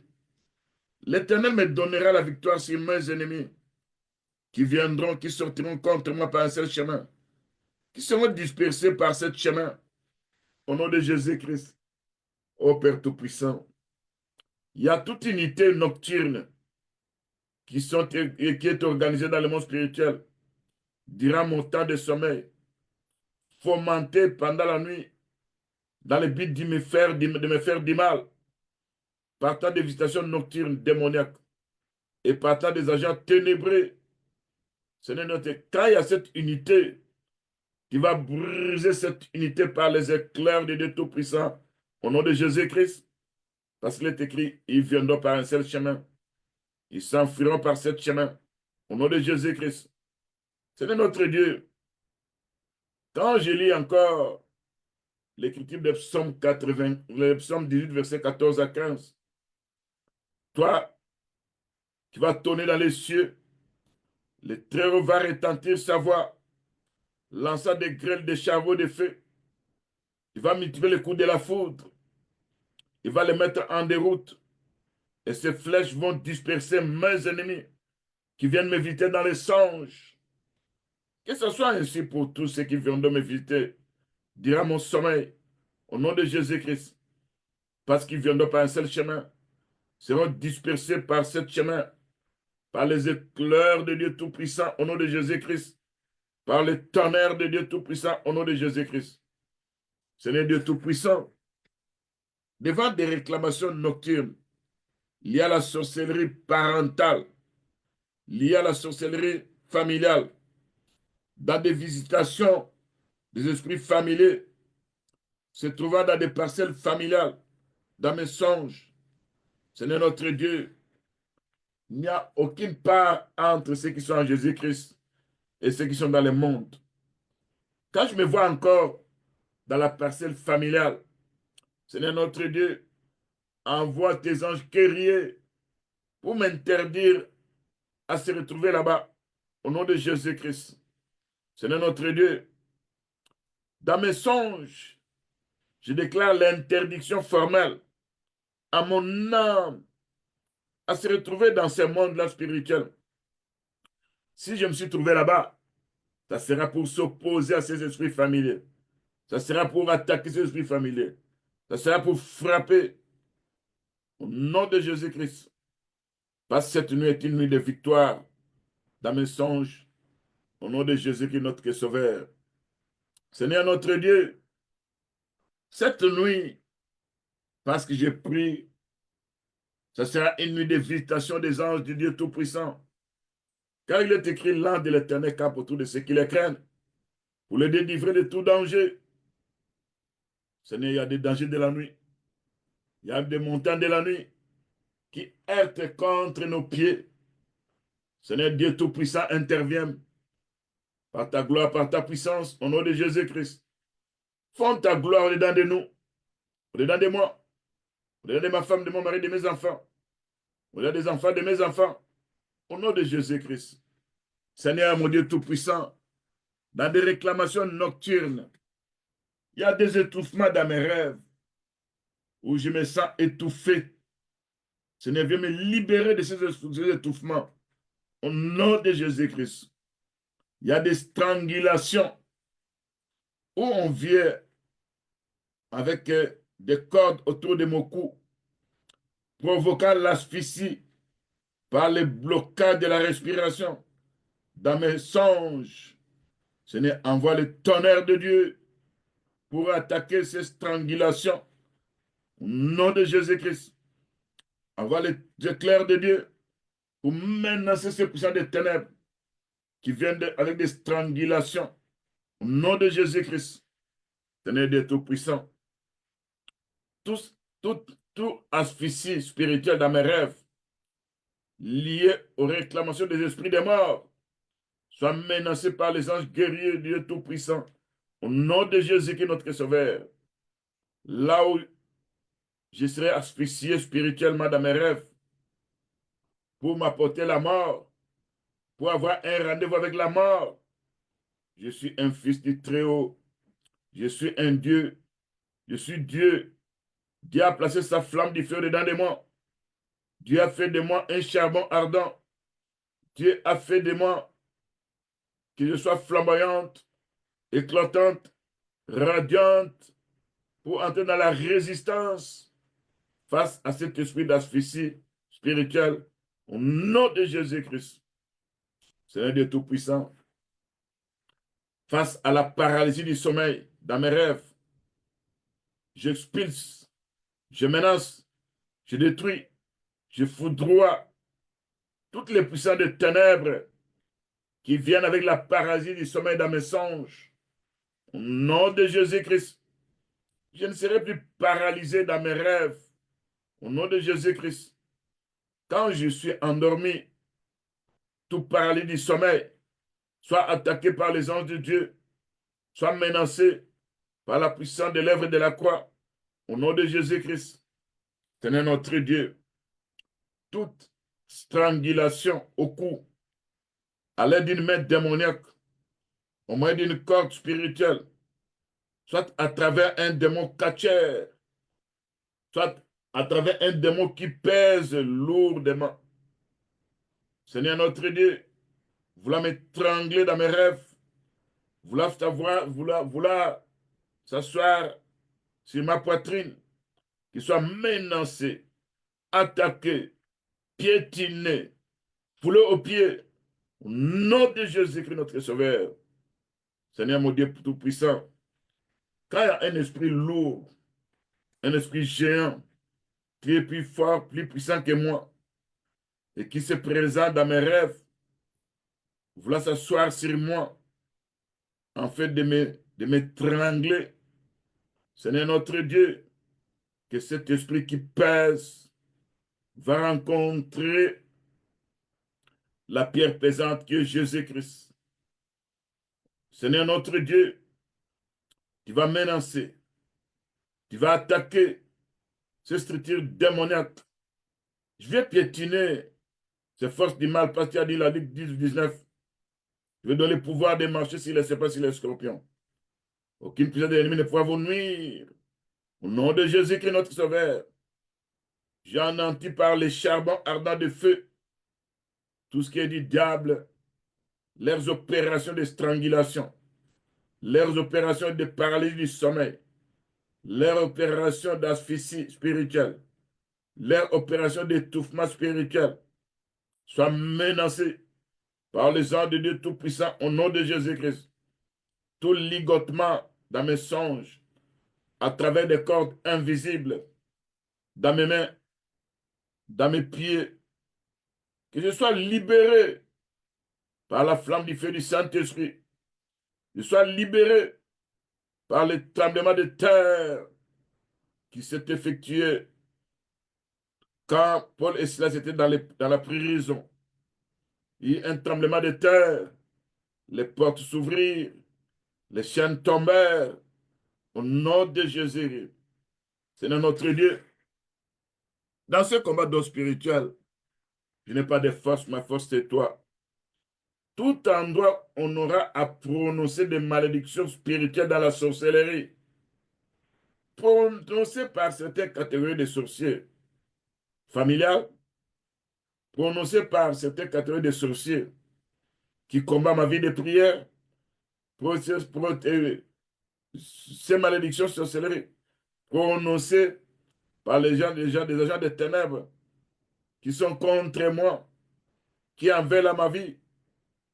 l'Éternel me donnera la victoire sur mes ennemis qui viendront, qui sortiront contre moi par un seul chemin, qui seront dispersés par ce chemin, au nom de Jésus-Christ. Ô Père Tout-Puissant, il y a toute unité nocturne qui est organisée dans le monde spirituel durant mon temps de sommeil, fomentée pendant la nuit dans le but de me faire du mal, partant des visitations nocturnes démoniaques et partant des agents ténébreux. Seigneur, quand il y a cette unité, tu vas briser cette unité par les éclairs de Dieu Tout-Puissant au nom de Jésus-Christ. Parce qu'il est écrit, ils viendront par un seul chemin. Ils s'enfuiront par ce chemin au nom de Jésus-Christ. Seigneur notre Dieu, quand je lis encore l'écriture de Psaume 80, le Psaume 18, verset 14 à 15, toi, qui vas tonner dans les cieux, le Très-Haut va retentir sa voix, lançant des grêles, des charbons de feu. Il va multiplier les coups de la foudre. Il va les mettre en déroute. Et ces flèches vont disperser mes ennemis qui viennent me visiter dans les songes. Que ce soit ainsi pour tous ceux qui viendront me visiter durant mon sommeil, au nom de Jésus-Christ, parce qu'ils viendront par un seul chemin, seront dispersés par ce chemin, par les éclairs de Dieu Tout-Puissant, au nom de Jésus-Christ, par le tonnerre de Dieu Tout-Puissant, au nom de Jésus-Christ. Seigneur Dieu Tout-Puissant, devant des réclamations nocturnes, il y a la sorcellerie parentale, il y a la sorcellerie familiale, dans des visitations des esprits familiers, se trouvant dans des parcelles familiales, dans mes songes. Seigneur notre Dieu, il n'y a aucune part entre ceux qui sont en Jésus-Christ et ceux qui sont dans le monde. Quand je me vois encore dans la parcelle familiale, Seigneur notre Dieu, envoie tes anges guerriers pour m'interdire à se retrouver là-bas, au nom de Jésus-Christ. Seigneur notre Dieu, dans mes songes, je déclare l'interdiction formelle à mon âme à se retrouver dans ce monde-là spirituel. Si je me suis trouvé là-bas, ça sera pour s'opposer à ces esprits familiers. Ça sera pour attaquer ces esprits familiers. Ça sera pour frapper au nom de Jésus-Christ. Parce que cette nuit est une nuit de victoire dans mes songes. Au nom de Jésus-Christ, notre Sauveur. Seigneur notre Dieu, cette nuit, parce que j'ai pris, ça sera une nuit de visitation des anges du Dieu Tout-Puissant. Car il est écrit, l'ange de l'Éternel campe autour de ceux qui les craignent, pour les délivrer de tout danger. Seigneur, il y a des dangers de la nuit. Il y a des montagnes de la nuit qui heurtent contre nos pieds. Seigneur Dieu Tout-Puissant, intervient par ta gloire, par ta puissance, au nom de Jésus-Christ. Fonde ta gloire au-dedans de nous, au-dedans de moi, au-dedans de ma femme, de mon mari, de mes enfants, au-delà des enfants de mes enfants, au nom de Jésus-Christ. Seigneur, mon Dieu Tout-Puissant, dans des réclamations nocturnes, il y a des étouffements dans mes rêves où je me sens étouffé. Seigneur, viens me libérer de ces étouffements au nom de Jésus-Christ. Il y a des strangulations où on vient avec des cordes autour de mon cou, provoquant l'asphyxie par les blocages de la respiration. Dans mes songes, Seigneur, envoie le tonnerre de Dieu pour attaquer ces strangulations. Au nom de Jésus-Christ, envoie les éclairs de Dieu pour menacer ces puissants des ténèbres qui viennent avec des strangulations. Au nom de Jésus-Christ, Seigneur Dieu Tout-Puissant, tout asphyxie spirituelle dans mes rêves lié aux réclamations des esprits des morts soit menacé par les anges guerriers du Dieu Tout-Puissant. Au nom de Jésus qui est notre Sauveur, là où je serai asphyxié spirituellement dans mes rêves pour m'apporter la mort, pour avoir un rendez-vous avec la mort, je suis un fils du Très-Haut. Je suis un Dieu. Je suis Dieu. Dieu a placé sa flamme du feu dedans de moi. Dieu a fait de moi un charbon ardent. Dieu a fait de moi que je sois flamboyante, éclatante, radiante, pour entrer dans la résistance face à cet esprit d'asphyxie spirituelle. Au nom de Jésus-Christ, Seigneur Dieu Tout-Puissant, face à la paralysie du sommeil dans mes rêves, j'expulse, je menace, je détruis, je foudroie toutes les puissances de ténèbres qui viennent avec la paralysie du sommeil dans mes songes. Au nom de Jésus-Christ, je ne serai plus paralysé dans mes rêves. Au nom de Jésus-Christ, quand je suis endormi, tout paralysie du sommeil, soit attaqué par les anges de Dieu, soit menacé par la puissance de l'œuvre de la croix. Au nom de Jésus-Christ, Seigneur notre Dieu, toute strangulation au cou, à l'aide d'une main démoniaque, au moyen d'une corde spirituelle, soit à travers un démon catcheur, soit à travers un démon qui pèse lourdement. Seigneur notre Dieu, vouloir m'étrangler dans mes rêves, vouloir s'asseoir sur ma poitrine, qu'il soit menacé, attaqué, piétiné, Foulez aux pieds. Au nom de Jésus-Christ, notre Sauveur. Seigneur mon Dieu Tout-Puissant. Quand il y a un esprit lourd, un esprit géant, qui est plus fort, plus puissant que moi, et qui se présente dans mes rêves, vouloir s'asseoir sur moi, en fait de m'étrangler. Seigneur notre Dieu, que cet esprit qui pèse va rencontrer la pierre pesante qui est Jésus-Christ. Seigneur notre Dieu, tu vas menacer, tu vas attaquer ces structures démoniaques. Je vais piétiner ces forces du mal parce qu'il a dit la Luc 10-19. Je vais donner le pouvoir de marcher sur les serpents, sur les scorpions. Aucune puissance de l'ennemi ne pourra vous nuire. Au nom de Jésus qui est notre Sauveur, j'anéantis par les charbons ardents de feu tout ce qui est du diable, leurs opérations de strangulation, leurs opérations de paralysie du sommeil, leurs opérations d'asphyxie spirituelle, leurs opérations d'étouffement spirituel soient menacées par les anges de Dieu Tout-Puissant au nom de Jésus-Christ. Tout ligotement dans mes songes, à travers des cordes invisibles, dans mes mains, dans mes pieds, que je sois libéré par la flamme du feu du Saint-Esprit, que je sois libéré par le tremblement de terre qui s'est effectué quand Paul et Silas étaient dans la prison. Il y a eu un tremblement de terre, les portes s'ouvrirent, les chaînes tombèrent au nom de Jésus. Seigneur notre Dieu, dans ce combat d'eau spirituel, je n'ai pas de force, ma force c'est toi. Tout endroit, on aura à prononcer des malédictions spirituelles dans la sorcellerie, prononcées par certaines catégories de sorciers familiales, prononcées par certaines catégories de sorciers qui combattent ma vie de prière, ces malédictions sorcelleries, prononcées par les gens, des agents des ténèbres qui sont contre moi, qui en veulent à ma vie,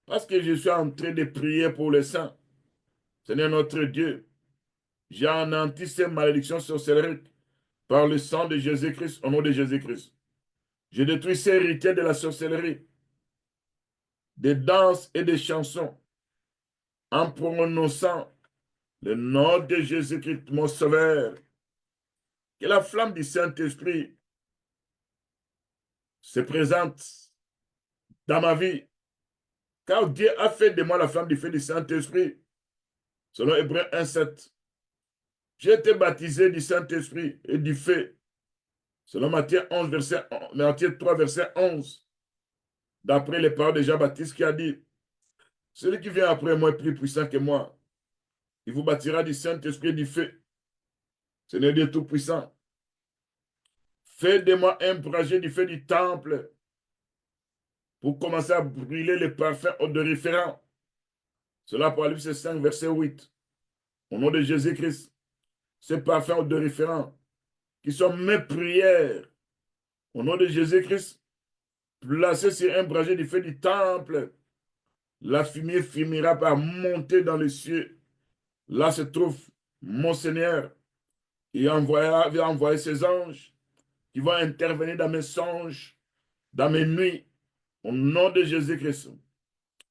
parce que je suis en train de prier pour les saints. Seigneur notre Dieu, j'ai anéanti ces malédictions sorcelleries par le sang de Jésus-Christ, au nom de Jésus-Christ. Je détruis ces héritiers de la sorcellerie, des danses et des chansons, en prononçant le nom de Jésus-Christ, mon Sauveur. Que la flamme du Saint-Esprit se présente dans ma vie, car Dieu a fait de moi la flamme du feu du Saint-Esprit, selon Hébreux 1,7. J'ai été baptisé du Saint-Esprit et du feu, selon Matthieu 3, verset 11, d'après les paroles de Jean-Baptiste qui a dit, celui qui vient après moi est plus puissant que moi. Il vous bâtira du Saint-Esprit et du feu. Seigneur Dieu Tout-Puissant, fais de moi un projet du feu du temple pour commencer à brûler les parfums odoriférants. Cela Apocalypse 5, verset 8. Au nom de Jésus-Christ, ces parfums odoriférants qui sont mes prières, au nom de Jésus-Christ, placés sur un projet du feu du temple, la fumée finira par monter dans les cieux. Là se trouve mon Seigneur. Il va envoyer ses anges qui vont intervenir dans mes songes, dans mes nuits, au nom de Jésus-Christ.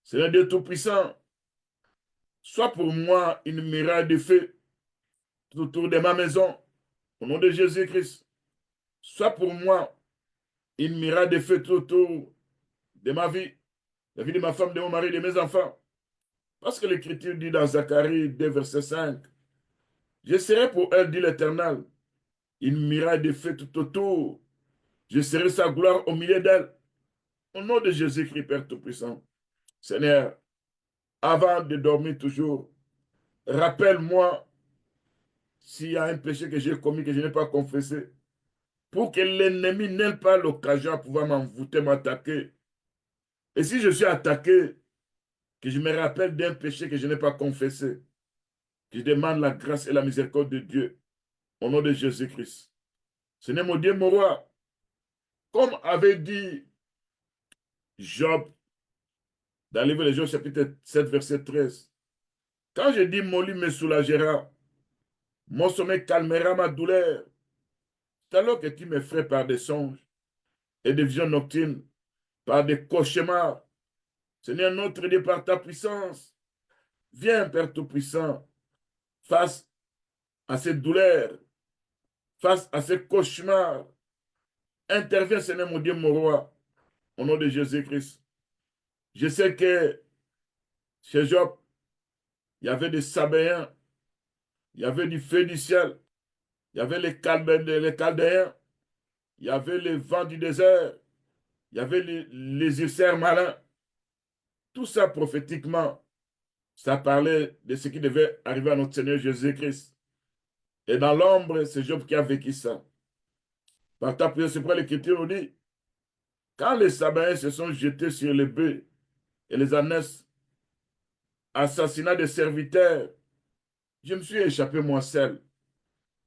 Seigneur Dieu Tout-Puissant, sois pour moi une muraille de feu tout autour de ma maison, au nom de Jésus-Christ. Sois pour moi une muraille de feu tout autour de ma vie, la vie de ma femme, de mon mari, de mes enfants. Parce que l'Écriture dit dans Zacharie 2, verset 5, je serai pour elle, dit l'Éternel, une muraille de feu tout autour. Je serai sa gloire au milieu d'elle. Au nom de Jésus-Christ, Père Tout-Puissant. Seigneur, avant de dormir toujours, rappelle-moi s'il y a un péché que j'ai commis, que je n'ai pas confessé, pour que l'ennemi n'ait pas l'occasion à pouvoir m'envoûter, m'attaquer. Et si je suis attaqué, que je me rappelle d'un péché que je n'ai pas confessé, que je demande la grâce et la miséricorde de Dieu, au nom de Jésus-Christ. Seigneur mon Dieu, mon roi, comme avait dit Job, dans le livre de Job, chapitre 7, verset 13. Quand je dis mon lit me soulagera, mon sommeil calmera ma douleur, c'est alors que tu m'effraies par des songes et des visions nocturnes, par des cauchemars. Seigneur, notre Dieu, par ta puissance, viens, Père Tout-Puissant, face à cette douleur, face à ces cauchemars. Interviens, Seigneur, mon Dieu, mon roi, au nom de Jésus-Christ. Je sais que chez Job, il y avait des Sabéens, il y avait du feu du ciel, il y avait les Chaldéens, il y avait les vents du désert, il y avait les ulcères marins. Tout ça prophétiquement, ça parlait de ce qui devait arriver à notre Seigneur Jésus-Christ. Et dans l'ombre, c'est Job qui a vécu ça. Par ta prière, c'est pourquoi l'Écriture nous dit, quand les Sabéens se sont jetés sur les bœufs et les ânesses, assassinat des serviteurs, je me suis échappé moi seul.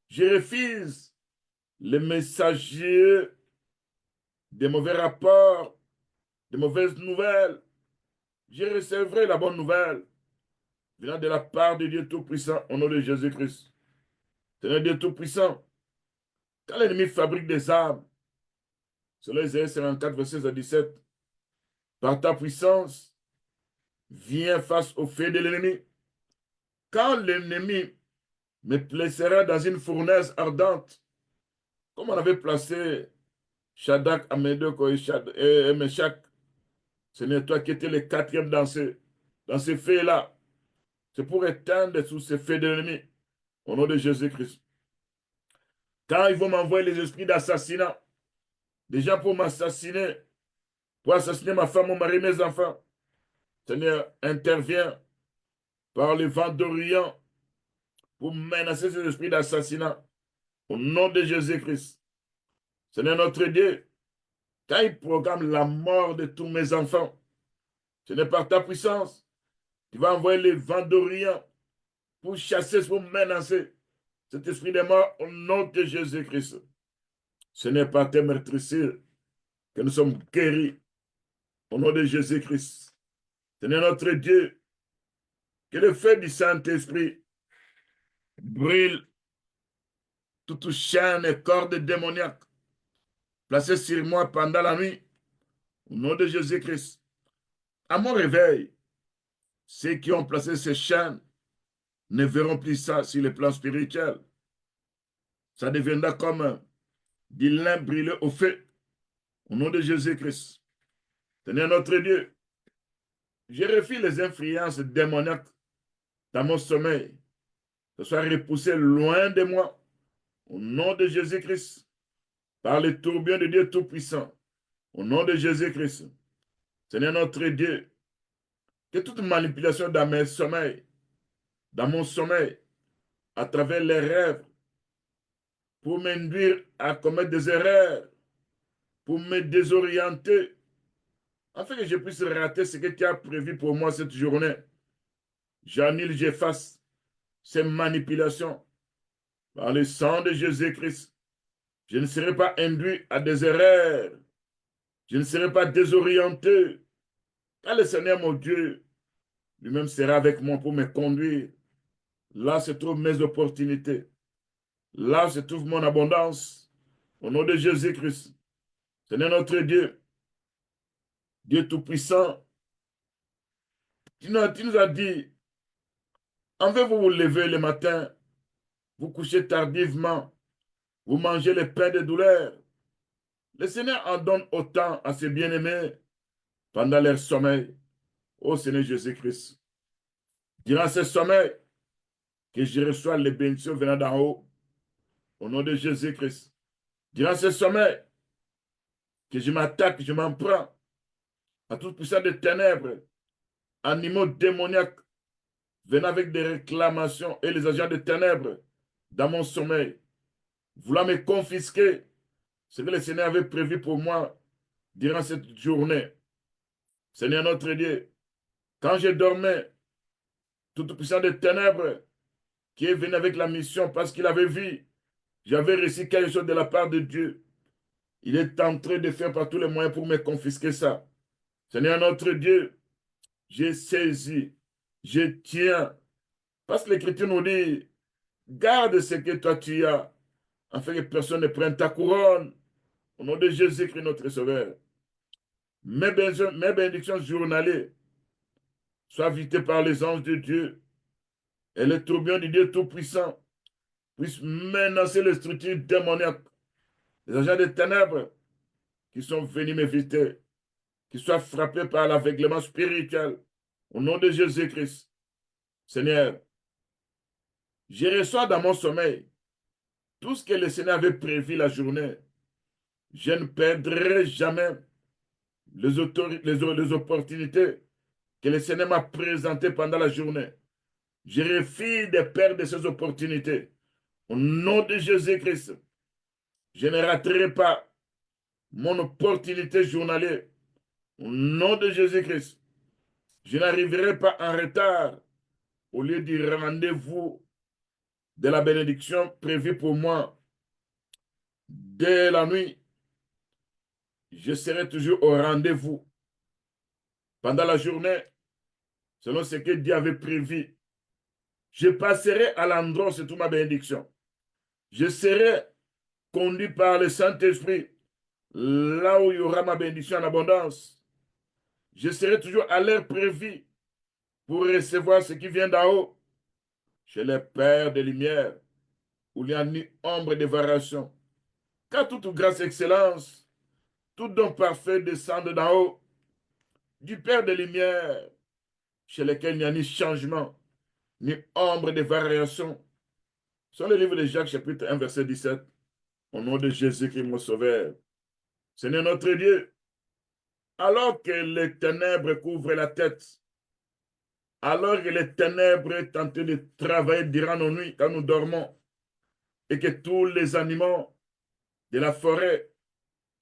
Je refuse les messagers des mauvais rapports, des mauvaises nouvelles. Je recevrai la bonne nouvelle venant de la part de Dieu Tout-Puissant au nom de Jésus-Christ. Seigneur Dieu Tout-Puissant, quand l'ennemi fabrique des armes, selon Isaïe 54, verset 17, par ta puissance, viens face au feu de l'ennemi. Quand l'ennemi me placera dans une fournaise ardente, comme on avait placé Shadrach, Abednego et Meshach, ce n'est toi qui étais le quatrième dans ces feux-là. C'est pour éteindre sous ces feux de l'ennemi, au nom de Jésus-Christ. Quand ils vont m'envoyer les esprits d'assassinat, déjà pour m'assassiner, pour assassiner ma femme, mon mari, mes enfants, Seigneur, intervient par le vent d'Orient pour menacer ces esprits d'assassinat, au nom de Jésus-Christ. Seigneur notre Dieu, quand il programme la mort de tous mes enfants, ce n'est par ta puissance. Tu vas envoyer les vents d'Orient pour chasser, pour menacer cet esprit de mort au nom de Jésus-Christ. Ce n'est pas tes meurtrissures que nous sommes guéris au nom de Jésus-Christ. Seigneur notre Dieu, que le feu du Saint-Esprit brûle toute chaîne et corde démoniaque placée sur moi pendant la nuit au nom de Jésus-Christ. À mon réveil, ceux qui ont placé ces chaînes ne verront plus ça sur le plan spirituel. Ça deviendra comme du lin brûlé au feu. Au nom de Jésus-Christ. Seigneur notre Dieu, je refuse les influences démoniaques dans mon sommeil. Que ce soit repoussé loin de moi. Au nom de Jésus-Christ. Par le tourbillon de Dieu Tout-Puissant. Au nom de Jésus-Christ. Seigneur notre Dieu, que toute manipulation dans mes sommeils, dans mon sommeil, à travers les rêves, pour m'induire à commettre des erreurs, pour me désorienter, afin que je puisse rater ce que tu as prévu pour moi cette journée. J'annule, j'efface ces manipulations par le sang de Jésus-Christ. Je ne serai pas induit à des erreurs. Je ne serai pas désorienté. Car le Seigneur, mon Dieu, lui-même sera avec moi pour me conduire. Là se trouvent mes opportunités. Là se trouve mon abondance. Au nom de Jésus-Christ. Seigneur notre Dieu, Dieu Tout-Puissant, tu nous as dit, envers-vous vous lever le matin, vous couchez tardivement, vous mangez le pain de douleur. Le Seigneur en donne autant à ses bien-aimés pendant leur sommeil. Ô Seigneur Jésus-Christ, durant ce sommeil, que je reçois les bénédictions venant d'en haut, au nom de Jésus-Christ. Durant ce sommeil, que je m'attaque, je m'en prends à toute puissance de ténèbres, animaux démoniaques, venant avec des réclamations et les agents de ténèbres dans mon sommeil, voulant me confisquer ce que le Seigneur avait prévu pour moi durant cette journée. Seigneur notre Dieu, quand je dormais, toute puissance de ténèbres qui est venu avec la mission parce qu'il avait vu, j'avais reçu quelque chose de la part de Dieu. Il est en train de faire par tous les moyens pour me confisquer ça. Seigneur notre Dieu, j'ai saisi, je tiens. Parce que l'Écriture nous dit, garde ce que toi tu as, afin que personne ne prenne ta couronne. Au nom de Jésus-Christ, notre Sauveur. Mes bénédictions journalières soient visitées par les anges de Dieu et les tourbillons du Dieu Tout-Puissant puissent menacer les structures démoniaques, les agents des ténèbres qui sont venus me visiter, qui soient frappés par l'aveuglement spirituel. Au nom de Jésus-Christ, Seigneur, je reçois dans mon sommeil tout ce que le Seigneur avait prévu la journée. Je ne perdrai jamais les opportunités que le Seigneur m'a présentées pendant la journée. Je refuse de perdre ces opportunités. Au nom de Jésus-Christ, je ne raterai pas mon opportunité journalière. Au nom de Jésus-Christ, je n'arriverai pas en retard au lieu du rendez-vous de la bénédiction prévue pour moi. Dès la nuit, je serai toujours au rendez-vous. Pendant la journée, selon ce que Dieu avait prévu, je passerai à l'endroit où se trouve ma bénédiction. Je serai conduit par le Saint-Esprit là où il y aura ma bénédiction en abondance. Je serai toujours à l'heure prévue pour recevoir ce qui vient d'en haut. Chez les Pères de lumière, où il n'y a ni ombre de variation. Car toute grâce et excellence, tout don parfait descend d'en haut, du Père de lumière, chez lequel il n'y a ni changement, ni ombre de variation. Sur le livre de Jacques, chapitre 1, verset 17. Au nom de Jésus-Christ, mon Sauveur. Seigneur notre Dieu, alors que les ténèbres couvrent la tête, alors que les ténèbres tentent de travailler durant nos nuits quand nous dormons, et que tous les animaux de la forêt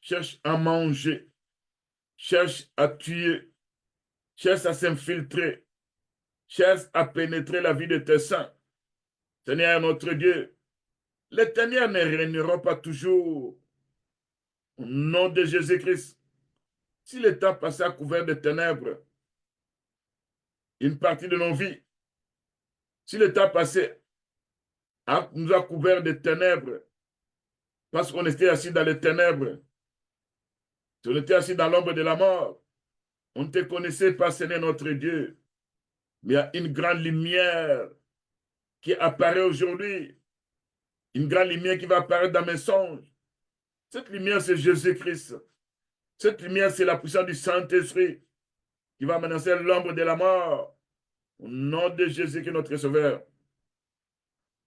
cherchent à manger, cherchent à tuer, cherchent à s'infiltrer, cherchent à pénétrer la vie de tes saints. Seigneur notre Dieu, les ténèbres ne régneront pas toujours. Au nom de Jésus-Christ, si le temps passé à couvert de ténèbres, une partie de nos vies, si le temps passé nous a couvert de ténèbres, parce qu'on était assis dans les ténèbres, on était assis dans l'ombre de la mort, on ne te connaissait pas, Seigneur notre Dieu, mais il y a une grande lumière qui apparaît aujourd'hui, une grande lumière qui va apparaître dans mes songes. Cette lumière, c'est Jésus-Christ. Cette lumière, c'est la puissance du Saint-Esprit qui va menacer l'ombre de la mort. Au nom de Jésus qui est notre Sauveur.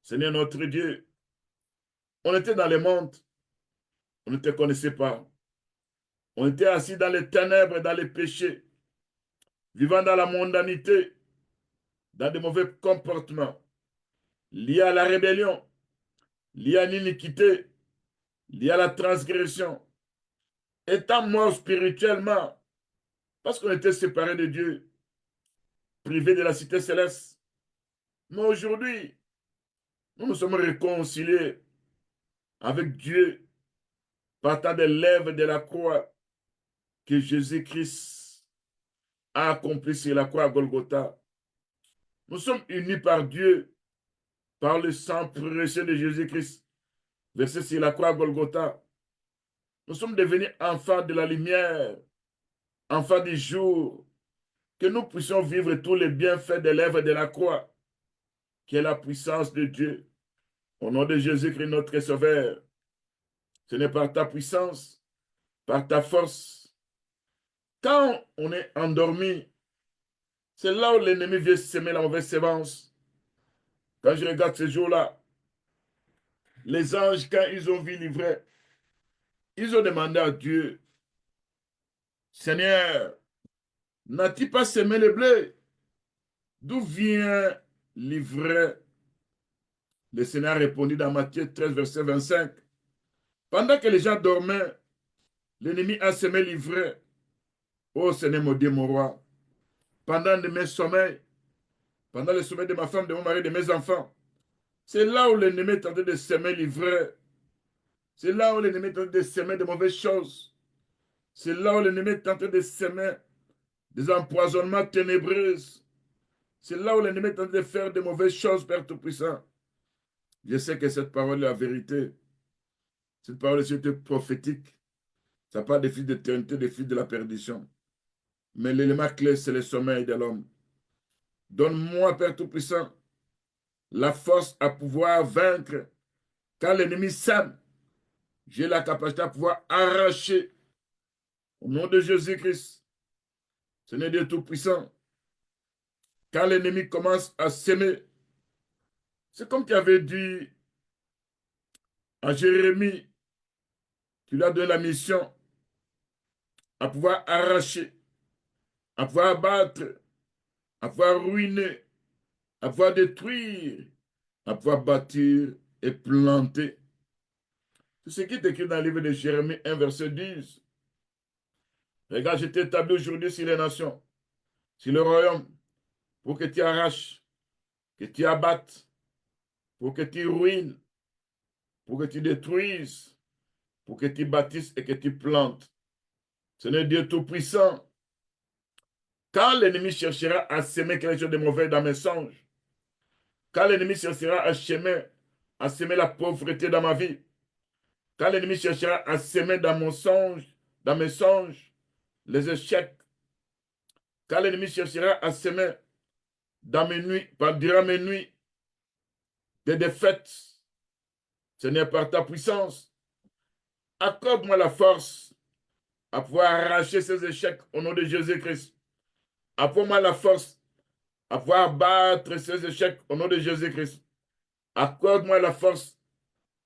Seigneur notre Dieu, on était dans le monde, on ne te connaissait pas. On était assis dans les ténèbres, dans les péchés, vivant dans la mondanité, dans de mauvais comportements, liés à la rébellion, liés à l'iniquité, liés à la transgression, étant morts spirituellement, parce qu'on était séparés de Dieu, privés de la cité céleste. Mais aujourd'hui, nous nous sommes réconciliés avec Dieu partant des lèvres de la croix que Jésus-Christ a accompli sur la croix à Golgotha. Nous sommes unis par Dieu, par le sang précieux de Jésus-Christ, versé sur la croix à Golgotha. Nous sommes devenus enfants de la lumière, enfants du jour, que nous puissions vivre tous les bienfaits des lèvres de la croix, qui est la puissance de Dieu. Au nom de Jésus-Christ, notre Sauveur, ce n'est par ta puissance, par ta force. Quand on est endormi, c'est là où l'ennemi vient semer la mauvaise sémence. Quand je regarde ces jours-là, les anges, quand ils ont vu l'ivraie, ils ont demandé à Dieu, Seigneur, n'as-tu pas semé le blé? D'où vient l'ivraie? Le Seigneur a répondu dans Matthieu 13, verset 25. Pendant que les gens dormaient, l'ennemi a semé l'ivraie. Ô Seigneur, mon Dieu, mon roi, pendant mes sommeils, pendant le sommeil de ma femme, de mon mari, de mes enfants, c'est là où l'ennemi est en train de semer l'ivraie. C'est là où l'ennemi est en train de semer de mauvaises choses. C'est là où l'ennemi est en train de semer des empoisonnements ténébreux. C'est là où l'ennemi est en train de faire de mauvaises choses, Père Tout-Puissant. Je sais que cette parole est la vérité. Cette parole est surtout prophétique. Ça parle des fils d'éternité, des fils de la perdition. Mais l'élément clé, c'est le sommeil de l'homme. Donne-moi, Père Tout-Puissant, la force à pouvoir vaincre. Quand l'ennemi sème, j'ai la capacité à pouvoir arracher. Au nom de Jésus-Christ, Seigneur Dieu Tout-Puissant, quand l'ennemi commence à s'aimer, c'est comme tu avais dit à Jérémie, tu lui as donné la mission à pouvoir arracher, à pouvoir abattre, à pouvoir ruiner, à pouvoir détruire, à pouvoir bâtir et planter. C'est ce qui est écrit dans le livre de Jérémie 1, verset 10. Regarde, je t'ai établi aujourd'hui sur les nations, sur le royaume, pour que tu arraches, que tu abattes, pour que tu ruines, pour que tu détruises, pour que tu bâtisses et que tu plantes. Seigneur Dieu Tout-Puissant, quand l'ennemi cherchera à s'aimer quelque chose de mauvais dans mes songes, quand l'ennemi cherchera à s'aimer la pauvreté dans ma vie, quand l'ennemi cherchera à s'aimer dans mon songe, dans mes songes, les échecs, quand l'ennemi cherchera à s'aimer dans mes nuits, durant mes nuits, des défaites, Seigneur, par ta puissance, accorde-moi la force à pouvoir arracher ces échecs au nom de Jésus-Christ. Accorde-moi la force à pouvoir battre ces échecs au nom de Jésus-Christ. Accorde-moi la force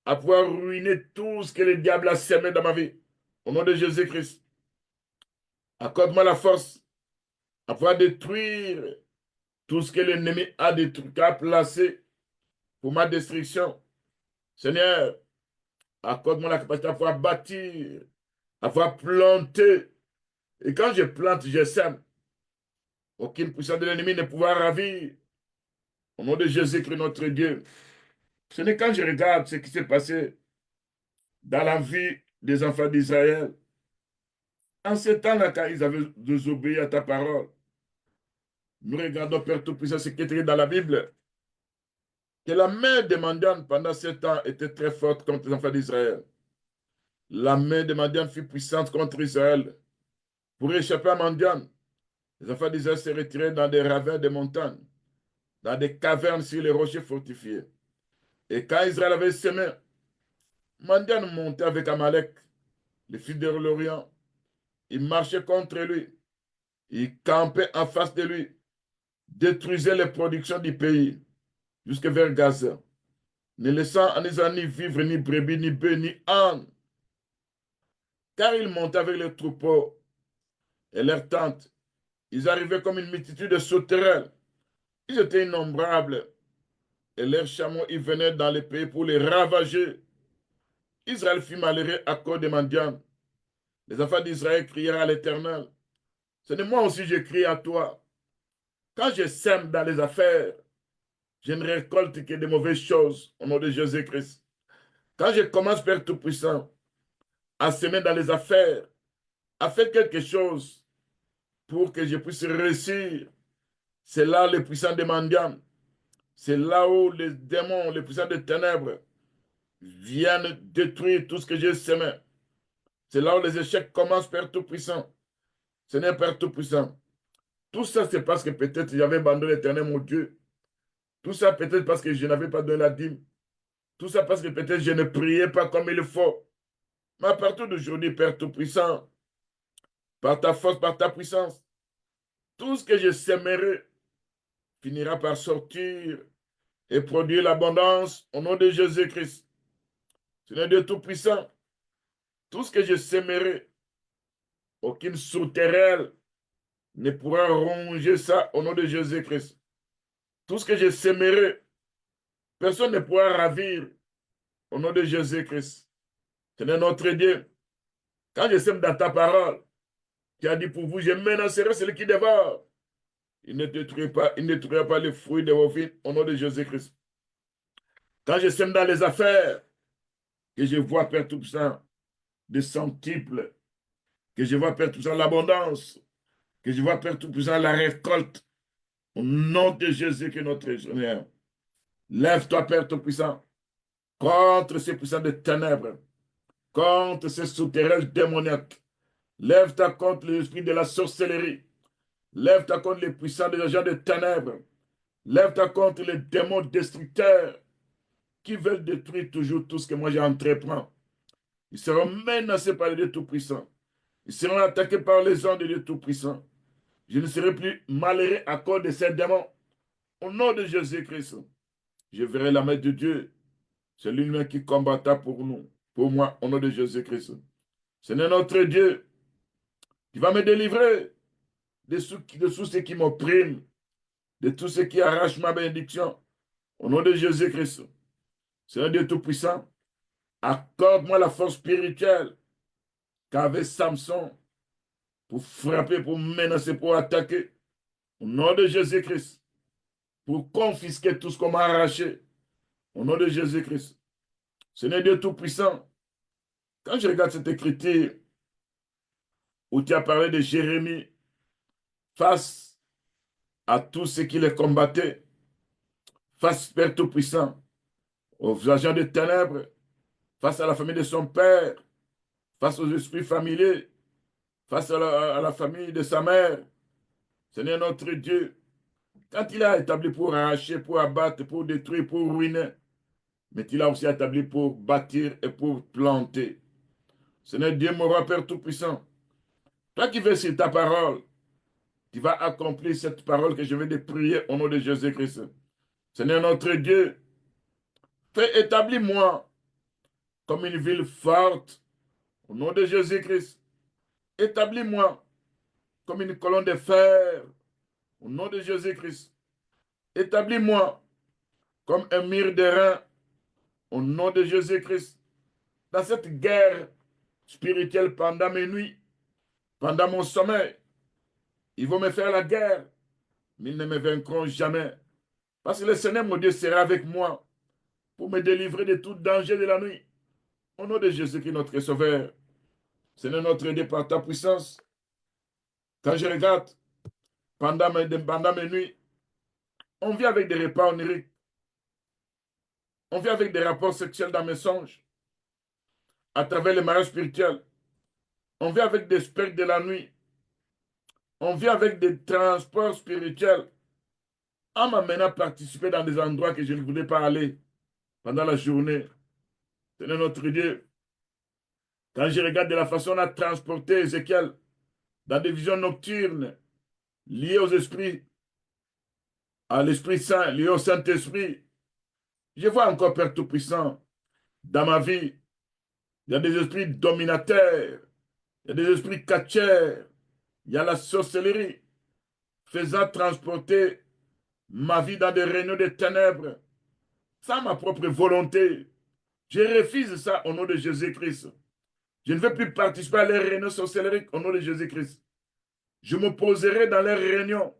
à pouvoir ruiner tout ce que le diable a semé dans ma vie au nom de Jésus-Christ. Accorde-moi la force à pouvoir détruire tout ce que l'ennemi a détruit, a placé pour ma destruction. Seigneur, accorde-moi la capacité à pouvoir bâtir, à pouvoir planter. Et quand je plante, je sème. Aucune puissance de l'ennemi ne pourra ravir. Au nom de Jésus-Christ, notre Dieu. Ce n'est quand je regarde ce qui s'est passé dans la vie des enfants d'Israël. En ce temps-là, quand ils avaient désobéi à ta parole, nous regardons, Père Tout-Puissant, ce qui est écrit dans la Bible, que la main de Madian pendant 7 ans était très forte contre les enfants d'Israël. La main de Madian fut puissante contre Israël. Pour échapper à Madian, les enfants d'Israël se retiraient dans des ravins des montagnes, dans des cavernes sur les rochers fortifiés. Et quand Israël avait semé, Madian montait avec Amalek, le fils de l'Orient. Il marchait contre lui. Il campait en face de lui, détruisait les productions du pays jusque vers Gaza, ne laissant en Israël ni vivre, ni brebis, ni bœufs, ni ânes. Car ils montaient avec les troupeaux et leurs tentes. Ils arrivaient comme une multitude de sauterelles. Ils étaient innombrables. Et leurs chameaux, ils venaient dans les pays pour les ravager. Israël fut malheureux à cause de Madian. Les enfants d'Israël crièrent à l'Éternel. Ce n'est moi aussi, je crie à toi. Quand je sème dans les affaires, je ne récolte que de mauvaises choses au nom de Jésus-Christ. Quand je commence, Père Tout-Puissant, à semer dans les affaires, à faire quelque chose pour que je puisse réussir, c'est là le puissant de Mandian. C'est là où les démons, les puissants des ténèbres viennent détruire tout ce que j'ai semé. C'est là où les échecs commencent, Père Tout-Puissant. Seigneur Père Tout-Puissant. Tout ça, c'est parce que peut-être j'avais abandonné l'Éternel, mon Dieu. Tout ça, peut-être parce que je n'avais pas donné la dîme. Tout ça parce que peut-être je ne priais pas comme il faut. Mais à partir d'aujourd'hui, Père Tout-Puissant, par ta force, par ta puissance, tout ce que je sèmerai finira par sortir et produire l'abondance au nom de Jésus-Christ. Seigneur Dieu Tout-Puissant, tout ce que je sèmerai, aucune sauterelle ne pourra ronger ça au nom de Jésus-Christ. Tout ce que je sèmerai, personne ne pourra ravir au nom de Jésus-Christ. Seigneur notre Dieu, quand je sème dans ta parole, tu as dit pour vous, je menacerai celui qui dévore. Il ne détruira pas les fruits de vos vies au nom de Jésus-Christ. Quand je sème dans les affaires, que je vois, Père Tout-Puissant, des centiples, que je vois, Père Tout-Puissant, l'abondance, Que je vois, Père Tout-Puissant, la récolte. Au nom de Jésus qui est notre Seigneur. Lève-toi, Père Tout-Puissant, contre ces puissants de ténèbres, contre ces souterrains démoniaques. Lève-toi contre l'esprit de la sorcellerie. Lève-toi contre les puissants des agents de ténèbres. Lève-toi contre les démons destructeurs qui veulent détruire toujours tout ce que moi j'entreprends. Ils seront menacés par les dieux Tout-Puissants. Ils seront attaqués par les anges de Dieu Tout-Puissant. Je ne serai plus malheureux à cause de ces démons. Au nom de Jésus-Christ, je verrai la main de Dieu. C'est lui-même qui combatta pour nous, pour moi, au nom de Jésus-Christ. Ce n'est notre Dieu qui va me délivrer de tout ce qui m'opprime, de tout ce qui arrache ma bénédiction, au nom de Jésus-Christ. C'est un Dieu Tout-Puissant. Accorde-moi la force spirituelle qu'avait Samson pour frapper, pour menacer, pour attaquer, au nom de Jésus-Christ, pour confisquer tout ce qu'on m'a arraché, au nom de Jésus-Christ. Seigneur Dieu Tout-Puissant, quand je regarde cette écriture où tu as parlé de Jérémie face à tous ceux qui les combattaient, face, Père Tout-Puissant, aux agents de ténèbres, face à la famille de son père, face aux esprits familiers, face à la famille de sa mère, Seigneur notre Dieu, quand il a établi pour arracher, pour abattre, pour détruire, pour ruiner, mais il a aussi établi pour bâtir et pour planter. Seigneur Dieu, mon roi Père Tout-Puissant, toi qui veux sur ta parole, tu vas accomplir cette parole que je vais de prier au nom de Jésus-Christ. Seigneur notre Dieu, fais établis-moi comme une ville forte au nom de Jésus-Christ. Établis-moi comme une colonne de fer au nom de Jésus-Christ. Établis-moi comme un mur de rein au nom de Jésus-Christ. Dans cette guerre spirituelle pendant mes nuits, pendant mon sommeil, ils vont me faire la guerre, mais ils ne me vaincront jamais. Parce que le Seigneur, mon Dieu, sera avec moi pour me délivrer de tout danger de la nuit. Au nom de Jésus qui est notre Sauveur. Seigneur, notre aide par ta puissance. Quand je regarde pendant mes nuits, on vit avec des repas oniriques. On vit avec des rapports sexuels dans mes songes, à travers les mariages spirituels. On vit avec des spectres de la nuit. On vit avec des transports spirituels. En m'amenant à participer dans des endroits que je ne voulais pas aller pendant la journée. Seigneur notre Dieu, quand je regarde de la façon dont on a transporté Ézéchiel dans des visions nocturnes liées aux esprits, à l'Esprit Saint, liées au Saint-Esprit, je vois encore Père Tout-Puissant dans ma vie. Il y a des esprits dominateurs, il y a des esprits catcheurs, il y a la sorcellerie faisant transporter ma vie dans des réunions de ténèbres sans ma propre volonté. Je refuse ça au nom de Jésus-Christ. Je ne veux plus participer à leurs réunions sorcelleries au nom de Jésus-Christ. Je m'opposerai dans leurs réunions.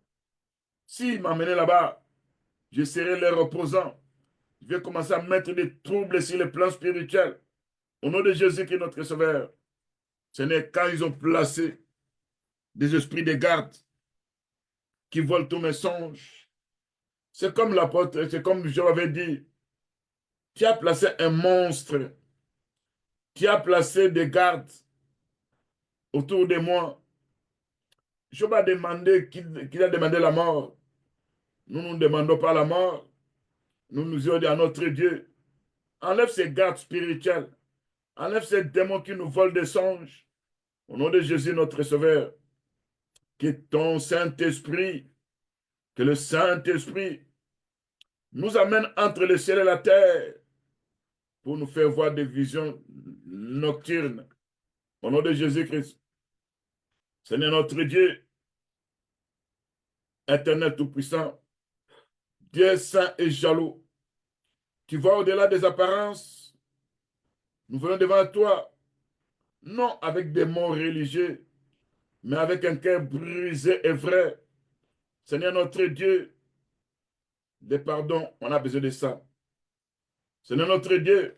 S'ils m'amènent là-bas, je serai leur opposant. Je vais commencer à mettre des troubles sur le plan spirituel. Au nom de Jésus qui est notre Sauveur. Ce n'est quand ils ont placé des esprits de garde qui volent tous mes songes. C'est comme l'apôtre, c'est comme je l'avais dit. Tu as placé un monstre. Tu as placé des gardes autour de moi. Job a demandé qu'il a demandé la mort. Nous ne demandons pas la mort. Nous nous disons à notre Dieu, enlève ces gardes spirituels. Enlève ces démons qui nous volent des songes. Au nom de Jésus, notre Sauveur, que ton Saint-Esprit, que le Saint-Esprit nous amène entre le ciel et la terre pour nous faire voir des visions nocturnes. Au nom de Jésus-Christ. Seigneur notre Dieu, éternel tout-puissant, Dieu saint et jaloux, tu vois au-delà des apparences. Nous venons devant toi, non avec des mots religieux, mais avec un cœur brisé et vrai. Seigneur notre Dieu, des pardons, on a besoin de ça. Seigneur notre Dieu,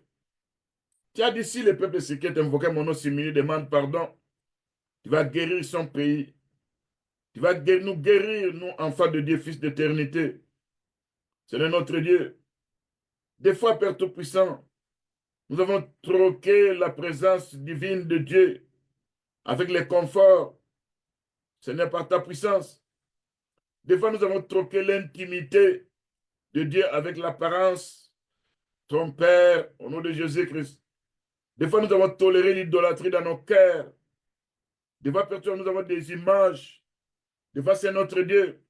tu as dit si le peuple qui est invoqué mon nom s'humilie, demande pardon, tu vas guérir son pays. Tu vas nous guérir, nous, enfants de Dieu, fils d'éternité. Seigneur notre Dieu. Des fois, Père Tout-Puissant, nous avons troqué la présence divine de Dieu avec les conforts. Ce n'est pas ta puissance. Des fois, nous avons troqué l'intimité de Dieu avec l'apparence, ton Père, au nom de Jésus-Christ. Des fois, nous avons toléré l'idolâtrie dans nos cœurs. Des fois, Père, nous avons des images. Des fois, c'est notre Dieu.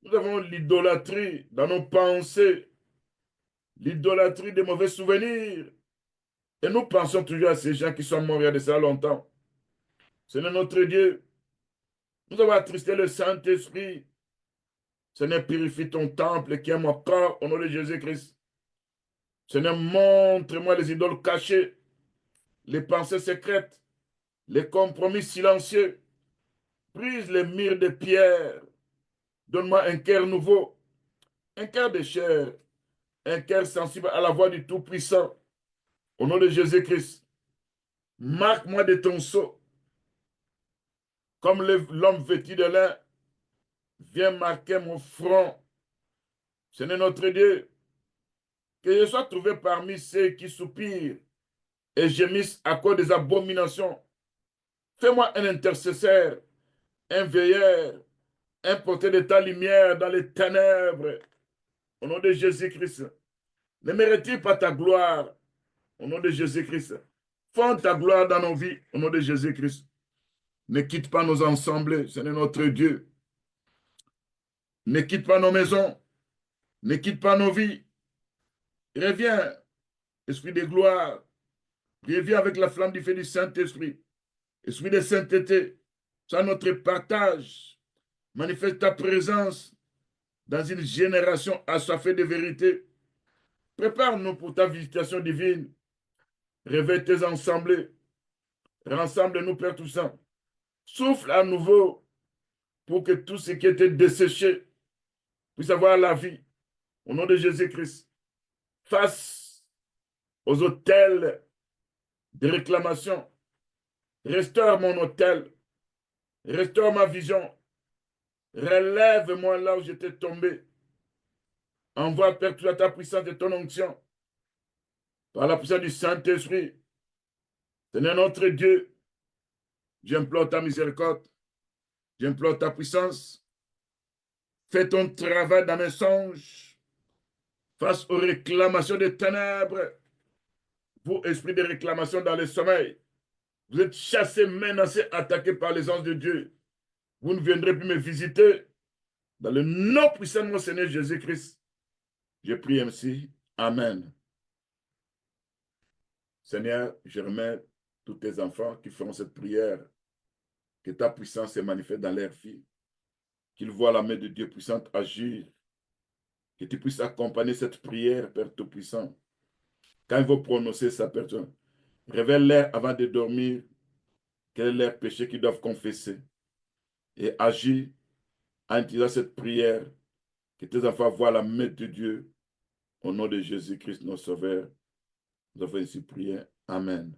Nous avons l'idolâtrie dans nos pensées, l'idolâtrie des mauvais souvenirs. Et nous pensons toujours à ces gens qui sont morts il y a de ça longtemps. Seigneur notre Dieu, nous avons attristé le Saint-Esprit. Seigneur, purifie ton temple qui est mon corps au nom de Jésus-Christ. Seigneur, montre-moi les idoles cachées, les pensées secrètes, les compromis silencieux. Brise les murs de pierre. Donne-moi un cœur nouveau, un cœur de chair, un cœur sensible à la voix du Tout-Puissant. Au nom de Jésus-Christ, marque-moi de ton sceau, comme l'homme vêtu de lin vient marquer mon front. Seigneur notre Dieu, que je sois trouvé parmi ceux qui soupirent et gémissent à cause des abominations. Fais-moi un intercesseur, un veilleur, un porteur de ta lumière dans les ténèbres. Au nom de Jésus-Christ. Ne me retire pas ta gloire. Au nom de Jésus-Christ. Fonde ta gloire dans nos vies. Au nom de Jésus-Christ. Ne quitte pas nos assemblées, Seigneur notre Dieu. Ne quitte pas nos maisons. Ne quitte pas nos vies. Reviens, Esprit de gloire. Reviens avec la flamme du feu du Saint-Esprit. Esprit de sainteté. Sois notre partage. Manifeste ta présence dans une génération assoiffée de vérité. Prépare-nous pour ta visitation divine. Réveille tes assemblées. Rassemble-nous, Père Tout-Saint. Souffle à nouveau pour que tout ce qui était desséché puisse avoir la vie. Au nom de Jésus-Christ. Face aux autels de réclamation. Restaure mon autel. Restaure ma vision. Relève-moi là où j'étais tombé. Envoie, Père, toute ta puissance et ton onction. Par la puissance du Saint-Esprit. Seigneur notre Dieu, j'implore ta miséricorde. J'implore ta puissance. Fais ton travail dans mes songes. Face aux réclamations des ténèbres. Vous, esprit de réclamation dans le sommeil. Vous êtes chassés, menacés, attaqués par les anges de Dieu. Vous ne viendrez plus me visiter. Dans le nom puissant de mon Seigneur Jésus-Christ. Je prie ainsi. Amen. Seigneur, je remets tous tes enfants qui feront cette prière. Que ta puissance se manifeste dans leur vie. Qu'ils voient la main de Dieu puissante agir. Que tu puisses accompagner cette prière, Père Tout-Puissant. Quand ils vont prononcer sa personne, révèle-leur avant de dormir quel est leur péché qu'ils doivent confesser. Et agis en utilisant cette prière. Que tes enfants voient la main de Dieu. Au nom de Jésus-Christ, notre Sauveur. Nous avons ainsi prié. Amen.